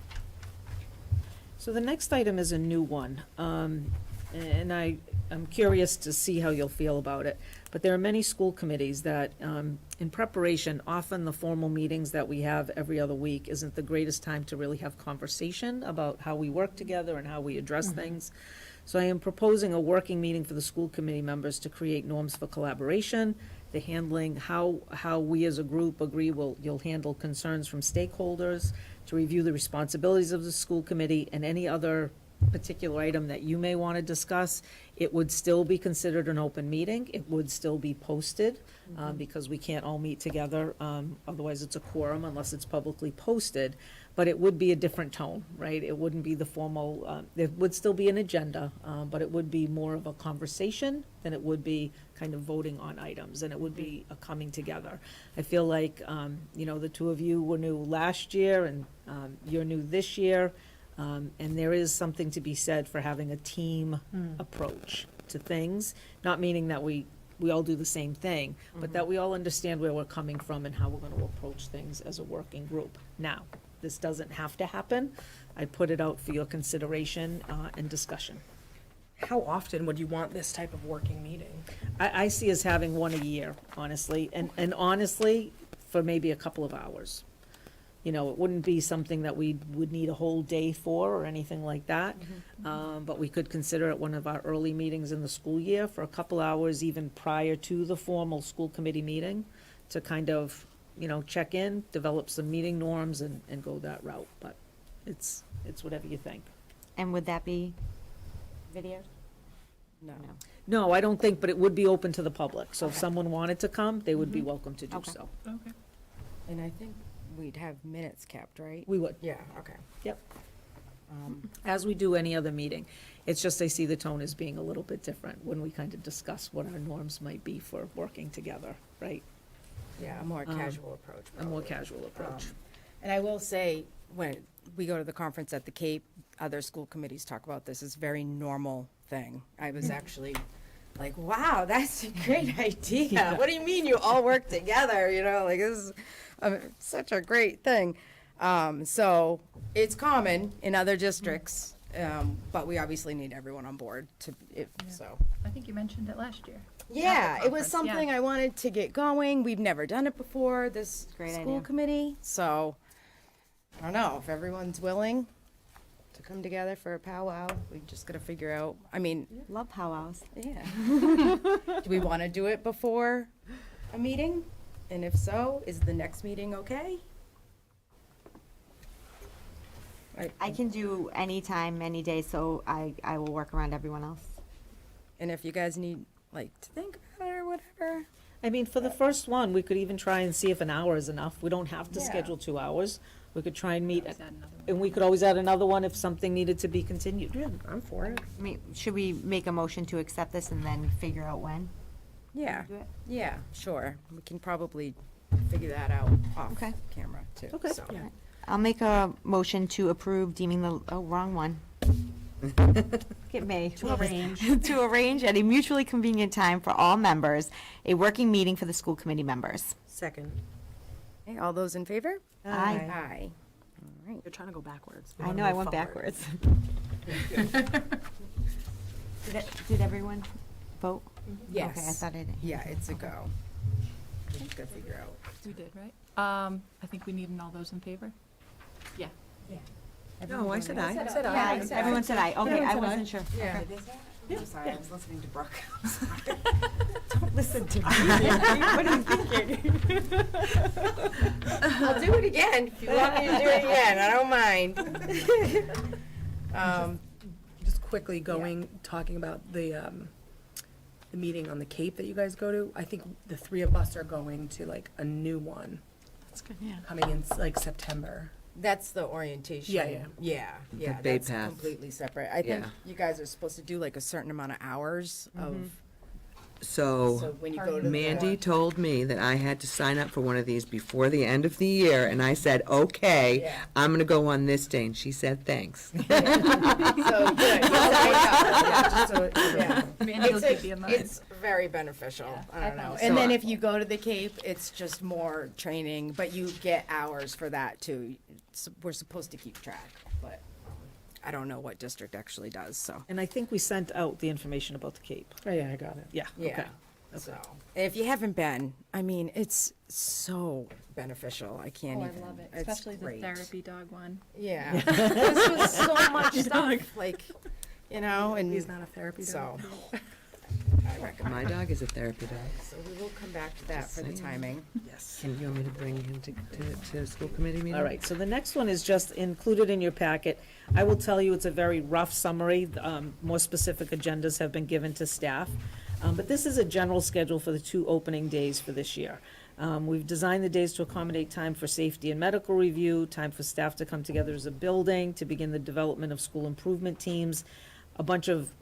So the next item is a new one, and I'm curious to see how you'll feel about it. But there are many school committees that, in preparation, often the formal meetings that we have every other week isn't the greatest time to really have conversation about how we work together and how we address things. So I am proposing a working meeting for the school committee members to create norms for collaboration, the handling, how we as a group agree you'll handle concerns from stakeholders, to review the responsibilities of the school committee and any other particular item that you may want to discuss. It would still be considered an open meeting. It would still be posted, because we can't all meet together. Otherwise, it's a quorum unless it's publicly posted. But it would be a different tone, right? It wouldn't be the formal, there would still be an agenda, but it would be more of a conversation than it would be kind of voting on items, and it would be a coming together. I feel like, the two of you were new last year, and you're new this year. And there is something to be said for having a team approach to things, not meaning that we all do the same thing, but that we all understand where we're coming from and how we're going to approach things as a working group. Now, this doesn't have to happen. I put it out for your consideration and discussion. How often would you want this type of working meeting? I see us having one a year, honestly, and honestly, for maybe a couple of hours. It wouldn't be something that we would need a whole day for or anything like that. But we could consider it one of our early meetings in the school year for a couple hours, even prior to the formal school committee meeting, to kind of, check in, develop some meeting norms and go that route. But it's whatever you think. And would that be videoed? No. No, I don't think, but it would be open to the public. So if someone wanted to come, they would be welcome to do Okay. so. Okay. And I think we'd have minutes kept, right? We would. Yeah, okay. Yep. As we do any other meeting. It's just I see the tone as being a little bit different when we kind of discuss what our norms might be for working together, right? Yeah, a more casual approach. A more probably. casual approach. And I will say, when we go to the conference at the Cape, other school committees talk about this. It's a very normal thing. I was actually like, wow, that's a great idea. What do you mean you all work together? This is such a great thing. So it's common in other districts, but we obviously need everyone on board so. I think you mentioned it last year. Yeah, At the it was conference, yeah. something I wanted to get going. We've never done it before, this Great school idea. committee. So, I don't know, if everyone's willing to come together for a powwow, we just gotta figure out, Love powwows. yeah. Do we wanna do it before a meeting? And if so, is the next meeting okay? I can do any time, any day, so I will work around everyone else. And if you guys need, to think about it or whatever. For the first one, we could even try and see if an hour is enough. We don't have to Yeah. schedule 2 hours. We could try and meet, Is that another one? and we could always add another one if something needed to be continued. Yeah, I'm for it. Should we make a motion to accept this and then figure out when? Yeah, Do it? yeah, sure. We can probably figure that out off Okay. camera too. Okay. So. Yeah. I'll make a motion to approve deeming wrong one. Get May. To arrange. To arrange at a mutually convenient time for all members, a working meeting for the school committee members. Second. Okay, all those in favor? Aye. Aye. All right. You're trying to go backwards. I know, I went backwards. Did everyone vote? Yes. Okay, I thought I did. Yeah, it's a go. Just gotta figure out. We did, right? I think we need an all those in favor? Yeah. No, I said aye. Yeah, everyone said aye. Okay, I wasn't sure. Yeah. Okay. I'm sorry, I was listening to Brooke. Don't listen to me. What are you thinking? I'll do it again if you want me to do it again. I don't mind. Just quickly talking about the meeting on the Cape that you guys go to. I think the three of us are going to like a new one That's good, yeah. coming in like September. That's the orientation. Yeah. Yeah, Bay that's Path. completely separate. I think Yeah. you guys are supposed to do like a certain amount of hours of, So so when you go to the Mandy one- told me that I had to sign up for one of these before the end of the year, and I said, okay, Yeah. I'm gonna go on this day, and she said, thanks. So, good. Yeah, so, yeah. Mandy will It's a- keep you in mind. It's very beneficial. I don't I found know. it And then so- if you go to the Cape, it's just more training, but you get hours for that too. We're supposed to keep track, but I don't know what district actually does, so. And I think we sent out the information about the Cape. Oh, yeah, I got it. Yeah, Yeah. okay. So, if you haven't been, I mean, it's so beneficial. I can't Oh, I even. love it, It's especially the great. therapy dog one. Yeah. This was so much stuff, like, you know, and He's not a therapy so. dog. I recommend. My dog is a therapy dog. So we will come back to that for the timing. Yes. Can you want me to bring him to school committee meeting? All right, so the next one is just included in your packet. I will tell you, it's a very rough summary. More specific agendas have been given to staff. But this is a general schedule for the 2 opening days for this year. We've designed the days to accommodate time for safety and medical review, time for staff to come together as a building, to begin the development of school improvement teams.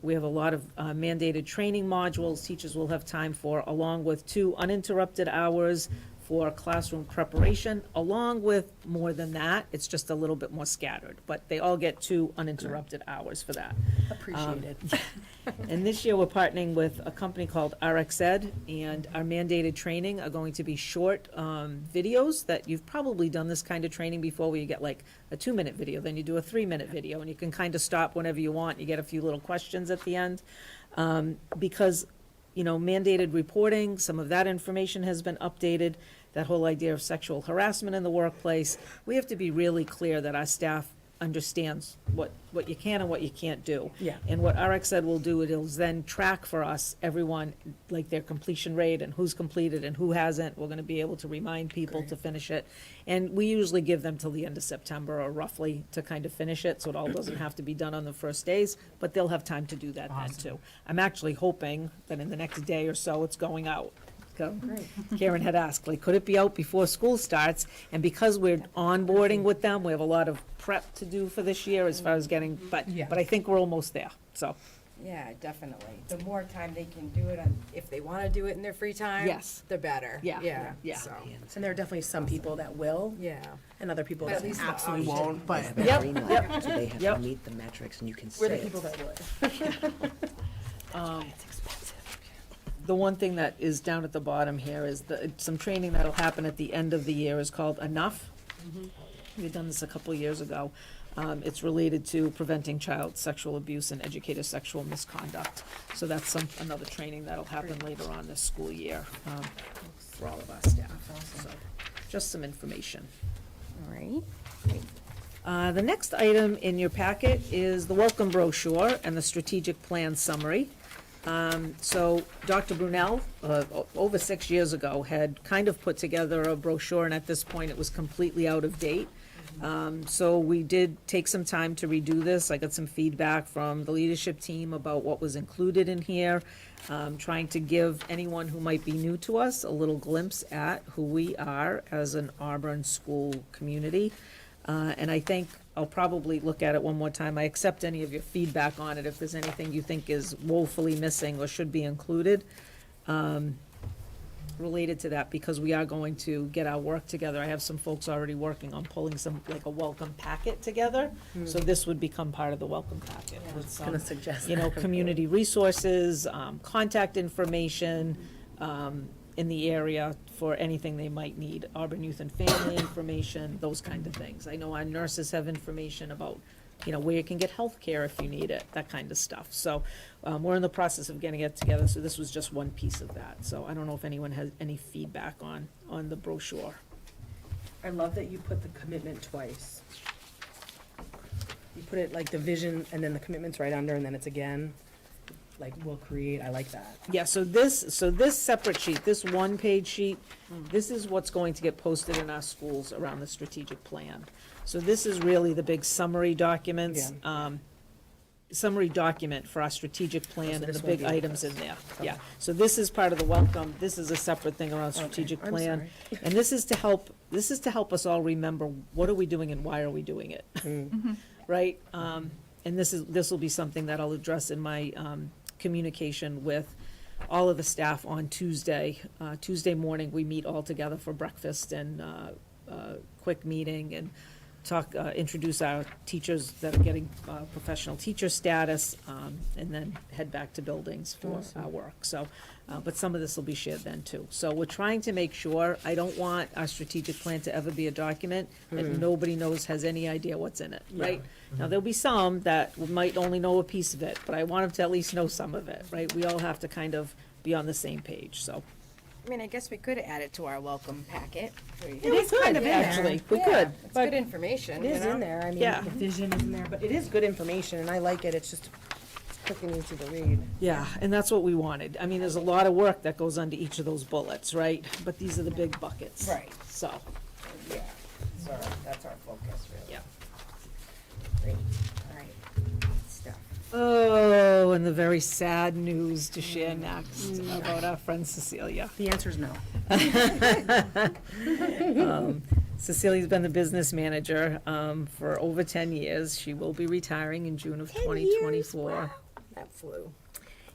We have a lot of mandated training modules teachers will have time for, along with 2 uninterrupted hours for classroom preparation, along with more than that. It's just a little bit more scattered, but they all get 2 uninterrupted hours for that. Appreciated. And this year, we're partnering with a company called RxEd, and our mandated training are going to be short videos that you've probably done this kind of training before, where you get like a 2-minute video, then you do a 3-minute video, and you can kind of stop whenever you want. You get a few little questions at the end. Because, mandated reporting, some of that information has been updated. That whole idea of sexual harassment in the workplace, we have to be really clear that our staff understands what you can and what you can't do. Yeah. And what RxEd will do, it'll then track for us, everyone, like their completion rate and who's completed and who hasn't. We're gonna be able to remind people to finish it. And we usually give them till the end of September or roughly to kind of finish it, so it all doesn't have to be done on the first days, but they'll have time to do that then too. I'm actually hoping that in the next day or so, it's going out. Karen had asked, like, could it be out before school starts? And because we're onboarding with them, we have a lot of prep to do for this year as far as getting, but I think we're almost there, so. Yeah, definitely. The more time they can do it, if they want to do it in their free time. Yes. The better. Yeah, Yeah. yeah. So, And there are definitely some people that will, yeah. and other people But at that least the absolutely option. won't, but Yep, Green light, yep. So they have Yep. to meet the metrics, and you can we're say the people that would. The one thing that is down at the bottom here is some training that'll happen at the end of the year is called Enough. We've done this a couple of years ago. It's related to preventing child sexual abuse and educator sexual misconduct. So that's another training that'll happen later on this school year for all of our staff. So, just some information. All right. The next item in your packet is the welcome brochure and the strategic plan summary. So Dr. Brunel, over 6 years ago, had kind of put together a brochure, and at this point, it was completely out of date. So we did take some time to redo this. I got some feedback from the leadership team about what was included in here, trying to give anyone who might be new to us a little glimpse at who we are as an Auburn school community. And I think I'll probably look at it one more time. I accept any of your feedback on it if there's anything you think is woefully missing or should be included. related to that, because we are going to get our work together, I have some folks already working on pulling some, like a welcome packet together. So this would become part of the welcome packet with some, Gonna suggest you know, that. community resources, contact information, in the area for anything they might need, Auburn Youth and Family information, those kind of things. I know our nurses have information about, you know, where you can get health care if you need it, that kind of stuff. So, we're in the process of getting it together, so this was just one piece of that. So I don't know if anyone has any feedback on the brochure. I love that you put the commitment twice. You put it like the vision and then the commitment's right under and then it's again, like we'll create, I like that. Yeah, so this separate sheet, this one-page sheet, this is what's going to get posted in our schools around the strategic plan. So this is really the big summary documents, summary document for our strategic plan and this the won't big be like items this. in there. Yeah, so this is part of the welcome, this is a separate thing around strategic I'm plan. And this is to help us all remember, what are we doing and why are we doing it? Right? And this will be something that I'll address in my, communication with all of the staff on Tuesday. Tuesday morning, we meet all together for breakfast and quick meeting and talk, introduce our teachers that are getting professional teacher status, and then head back to buildings for our work. So, but some of this will be shared then too. So we're trying to make sure, I don't want our strategic plan to ever be a document that nobody knows, has any idea what's in it, right? Now, there'll be some that might only know a piece of it, but I want them to at least know some of it, right? We all have to kind of be on the same page, so. I mean, I guess we could add it to our welcome packet. It is kind of in there. Actually, we could, It's but good information, It you is know? in there, I mean, Yeah. the vision is in there, but it is good information and I like it, it's just quick and easy to read. yeah, and that's what we wanted. I mean, there's a lot of work that goes under each of those bullets, right? But these are the big buckets. Right. So, Yeah, that's our focus, really. yeah. Great, all right, stuff. Oh, and the very sad news to share next about our friend Cecilia. The answer is no. Cecilia's been the business manager for over 10 years. She will be retiring in June of 2024. That flew.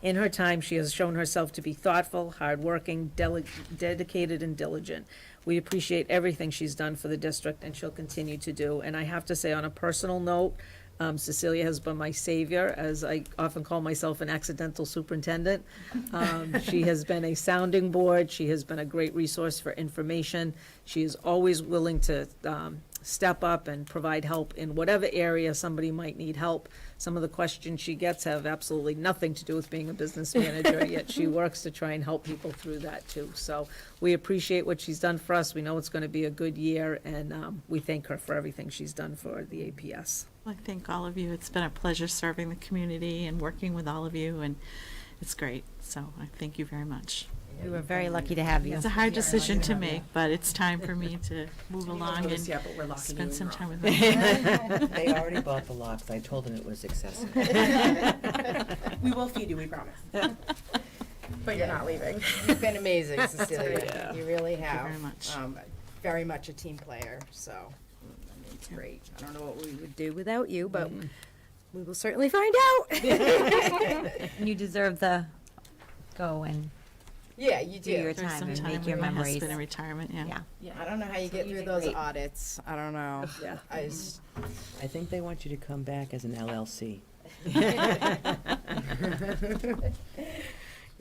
In her time, she has shown herself to be thoughtful, hardworking, dedicated, and diligent. We appreciate everything she's done for the district, and she'll continue to do. And I have to say, on a personal note, Cecilia has been my savior, as I often call myself an accidental superintendent. She has been a sounding board. She has been a great resource for information. She is always willing to step up and provide help in whatever area somebody might need help. Some of the questions she gets have absolutely nothing to do with being a business manager, yet she works to try and help people through that too. So we appreciate what she's done for us. We know it's going to be a good year, and we thank her for everything she's done for the APS. I thank all of you. It's been a pleasure serving the community and working with all of you, and it's great. So I thank you very much. We were very lucky to have you. It's a hard decision to make, but it's time for me to move along and Yeah, but we're locking you spend in some wrong. time with my They already bought the locks. I told them it was excessive. We will feed you, we promise. But you're not leaving. You've been amazing, Cecilia. Yeah. You really have. very much. Very much a team player, so, I mean, it's great. I don't know what we would do without you, but we will certainly find out. And you deserve the go and Yeah, you do your do. There's time some and time make your with my memories. husband in retirement, yeah. Yeah. I don't know how you get through did those great. audits. I don't know. Yeah. I just, I think they want you to come back as an LLC.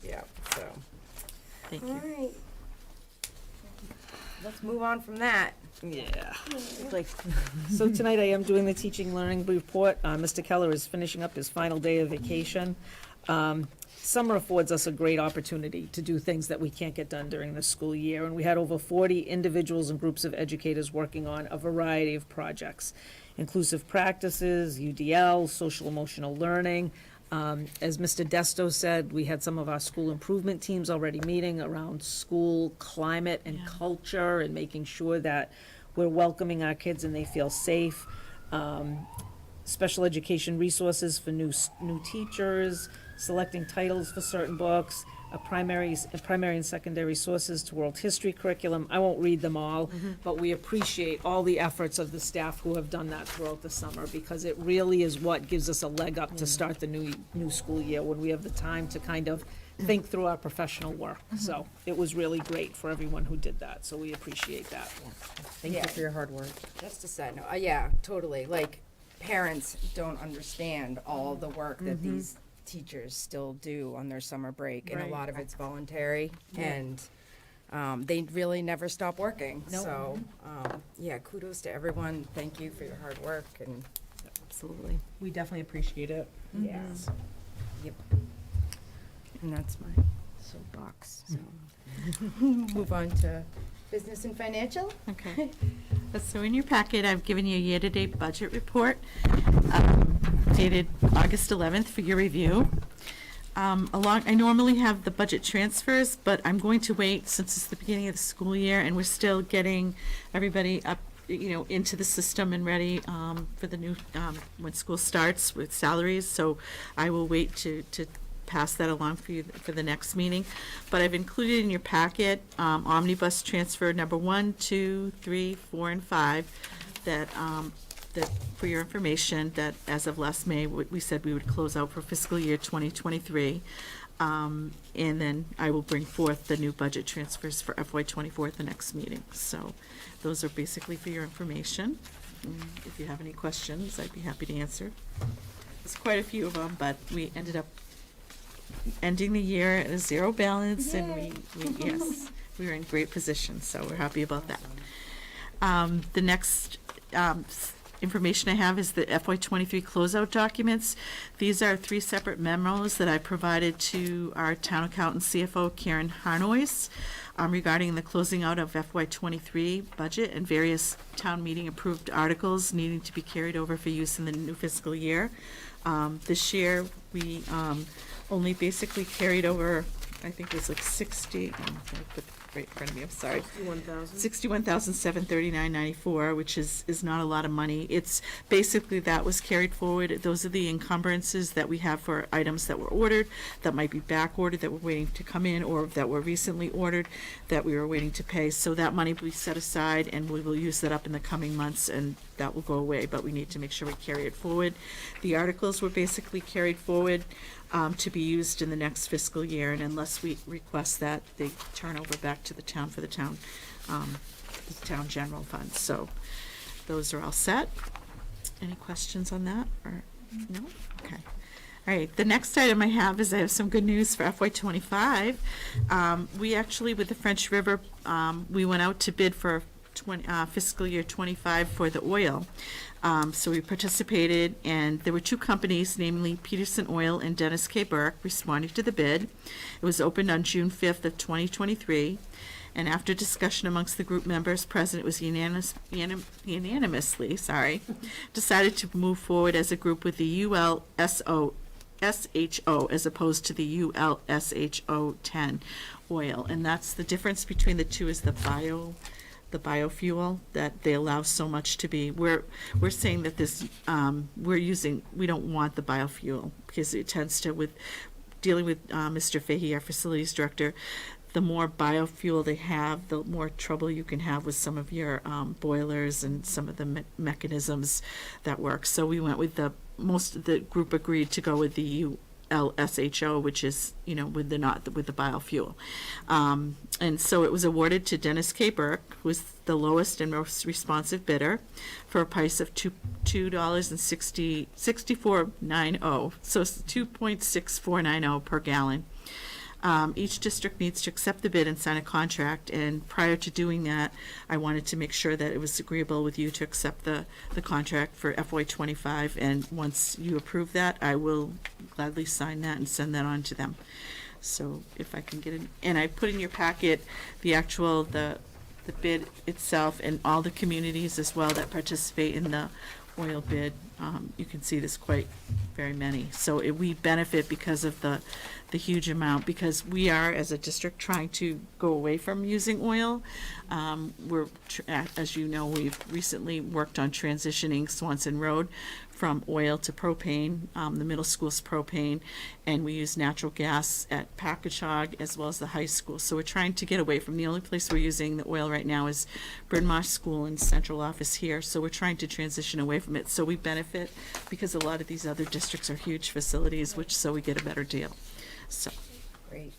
yeah, so. Thank All you. right. Let's move on from that. Yeah. So tonight I am doing the teaching learning report. Mr. Keller is finishing up his final day of vacation. Summer affords us a great opportunity to do things that we can't get done during the school year, and we had over 40 individuals and groups of educators working on a variety of projects. Inclusive practices, UDL, social emotional learning. As Mr. Desto said, we had some of our school improvement teams already meeting around school climate and culture and making sure that we're welcoming our kids and they feel safe. Special education resources for new teachers, selecting titles for certain books, primary and secondary sources to world history curriculum. I won't read them all, but we appreciate all the efforts of the staff who have done that throughout the summer, because it really is what gives us a leg up to start the new school year, when we have the time to kind of think through our professional work. So it was really great for everyone who did that, so we appreciate that. Thank you for your hard work. Just a side note, yeah, totally, like, parents don't understand all the work that these teachers still do on their summer break, and a lot of it's voluntary, and they really never stop working. So, yeah, kudos to everyone, thank you for your hard work, and, Absolutely. We definitely appreciate it. yeah. Yep. And that's my soapbox, so. Move on to business and financial? Okay. So in your packet, I've given you a year-to-date budget report dated August 11th for your review. I normally have the budget transfers, but I'm going to wait since it's the beginning of the school year and we're still getting everybody up, into the system and ready for the new, when school starts with salaries. So I will wait to pass that along for you for the next meeting. But I've included in your packet omnibus transfer number 1, 2, 3, 4, and 5 that for your information, that as of last May, we said we would close out for fiscal year 2023. And then I will bring forth the new budget transfers for FY24 at the next meeting. So those are basically for your information. If you have any questions, I'd be happy to answer. There's quite a few of them, but we ended up ending the year at a zero balance, and we were in great position, so we're happy about that. The next information I have is the FY23 closeout documents. These are 3 separate memos that I provided to our town accountant CFO Karen Harnois regarding the closing out of FY23 budget and various town meeting approved articles needing to be carried over for use in the new fiscal year. This year, we only basically carried over, I think it was like 60, I'm gonna put it right in front of me, I'm sorry. 61,739.94, which is not a lot of money. It's basically that was carried forward. Those are the encumbrances that we have for items that were ordered, that might be back ordered, that were waiting to come in, or that were recently ordered, that we were waiting to pay. So that money will be set aside, and we will use that up in the coming months, and that will go away, but we need to make sure we carry it forward. The articles were basically carried forward to be used in the next fiscal year, and unless we request that, they turn over back to the town for the town general fund. So those are all set. Any questions on that, or no? Okay. All right, the next item I have some good news for FY25. We actually, with the French River, we went out to bid for fiscal year 25 for the oil. So we participated, and there were 2 companies, namely Peterson Oil and Dennis K. Burke, responding to the bid. It was opened on June 5th of 2023, and after discussion amongst the group members present, it was unanimously decided to move forward as a group with the ULSHO as opposed to the ULSHO-10 oil. And that's the difference between the two, is the biofuel that they allow so much to be. We're saying that this, we don't want the biofuel, because it tends to, with dealing with Mr. Fahey, our facilities director, the more biofuel they have, the more trouble you can have with some of your boilers and some of the mechanisms that work. So we went with most of the group agreed to go with the LSHO, which is, with the biofuel. And so it was awarded to Dennis K. Burke, who was the lowest and most responsive bidder, for a price of $2.6490, so it's 2.6490 per gallon. Each district needs to accept the bid and sign a contract, and prior to doing that, I wanted to make sure that it was agreeable with you to accept the contract for FY25, and once you approve that, I will gladly sign that and send that on to them. So if I can get it, and I put in your packet the actual, the bid itself, and all the communities as well that participate in the oil bid. You can see there's quite very many. So we benefit because of the huge amount, because we are, as a district, trying to go away from using oil. As you know, we've recently worked on transitioning Swanson Road from oil to propane. The middle school's propane, and we use natural gas at Packagug as well as the high school. So we're trying to get away from, the only place we're using the oil right now is Bryn Mawr School and central office here. So we're trying to transition away from it. So we benefit because a lot of these other districts are huge facilities, so we get a better deal. So, Great.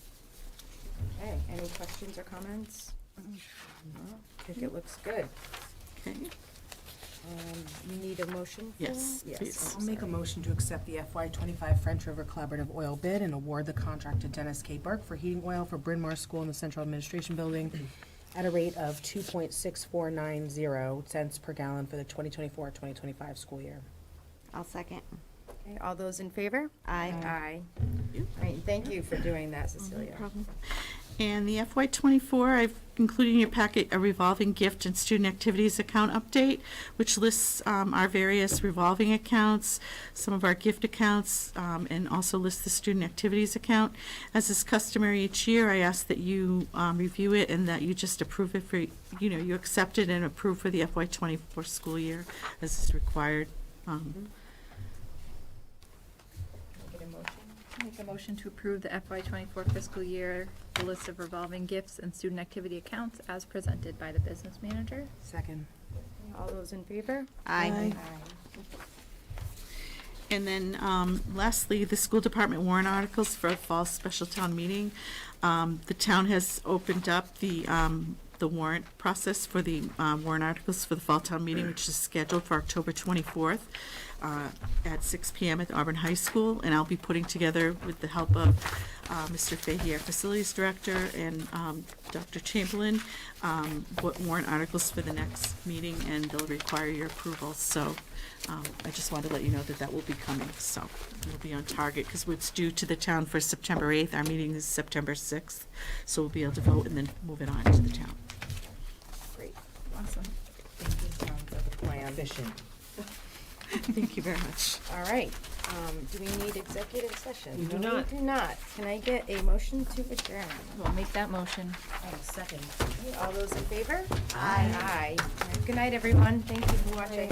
Okay, any questions or comments? No, I think it looks good. okay. You need a motion for Yes, that? please. I'll make a motion to accept the FY25 French River Collaborative Oil bid and award the contract to Dennis K. Burke for heating oil for Bryn Mawr School in the Central Administration Building at a rate of 2.6490 cents per gallon for the 2024-2025 school year. I'll second. Okay, all those in favor? Aye. Aye. All right, thank you for doing that, Cecilia. Problem. And the FY24, I've included in your packet a revolving gift and student activities account update, which lists our various revolving accounts, some of our gift accounts, and also lists the student activities account. As is customary each year, I ask that you review it and that you just approve it for, you accept it and approve for the FY24 school year as is required. Get a motion? Make a motion to approve the FY24 fiscal year, the list of revolving gifts and student activity accounts as presented by the business manager. Second. All those in favor? Aye. And then lastly, the school department warrant articles for a fall special town meeting. The town has opened up the warrant process for the warrant articles for the fall town meeting, which is scheduled for October 24th at 6 p.m. at Auburn High School. And I'll be putting together, with the help of Mr. Fahey, our facilities director, and Dr. Chamberlain, what warrant articles for the next meeting, and they'll require your approval. So I just wanted to let you know that that will be coming. So we'll be on target because it's due to the town for September 8th. Our meeting is September 6th. So we'll be able to vote and then move it on to the town. Great. Awesome. Thank you, Tom, for the plan. Efficient. Thank you very much. All right, do we need executive session? We do No, not. We do not. Can I get a motion to adjourn? We'll make that motion. Second. All those in favor? Aye. Aye. All right, good night, everyone. Thank you for watching.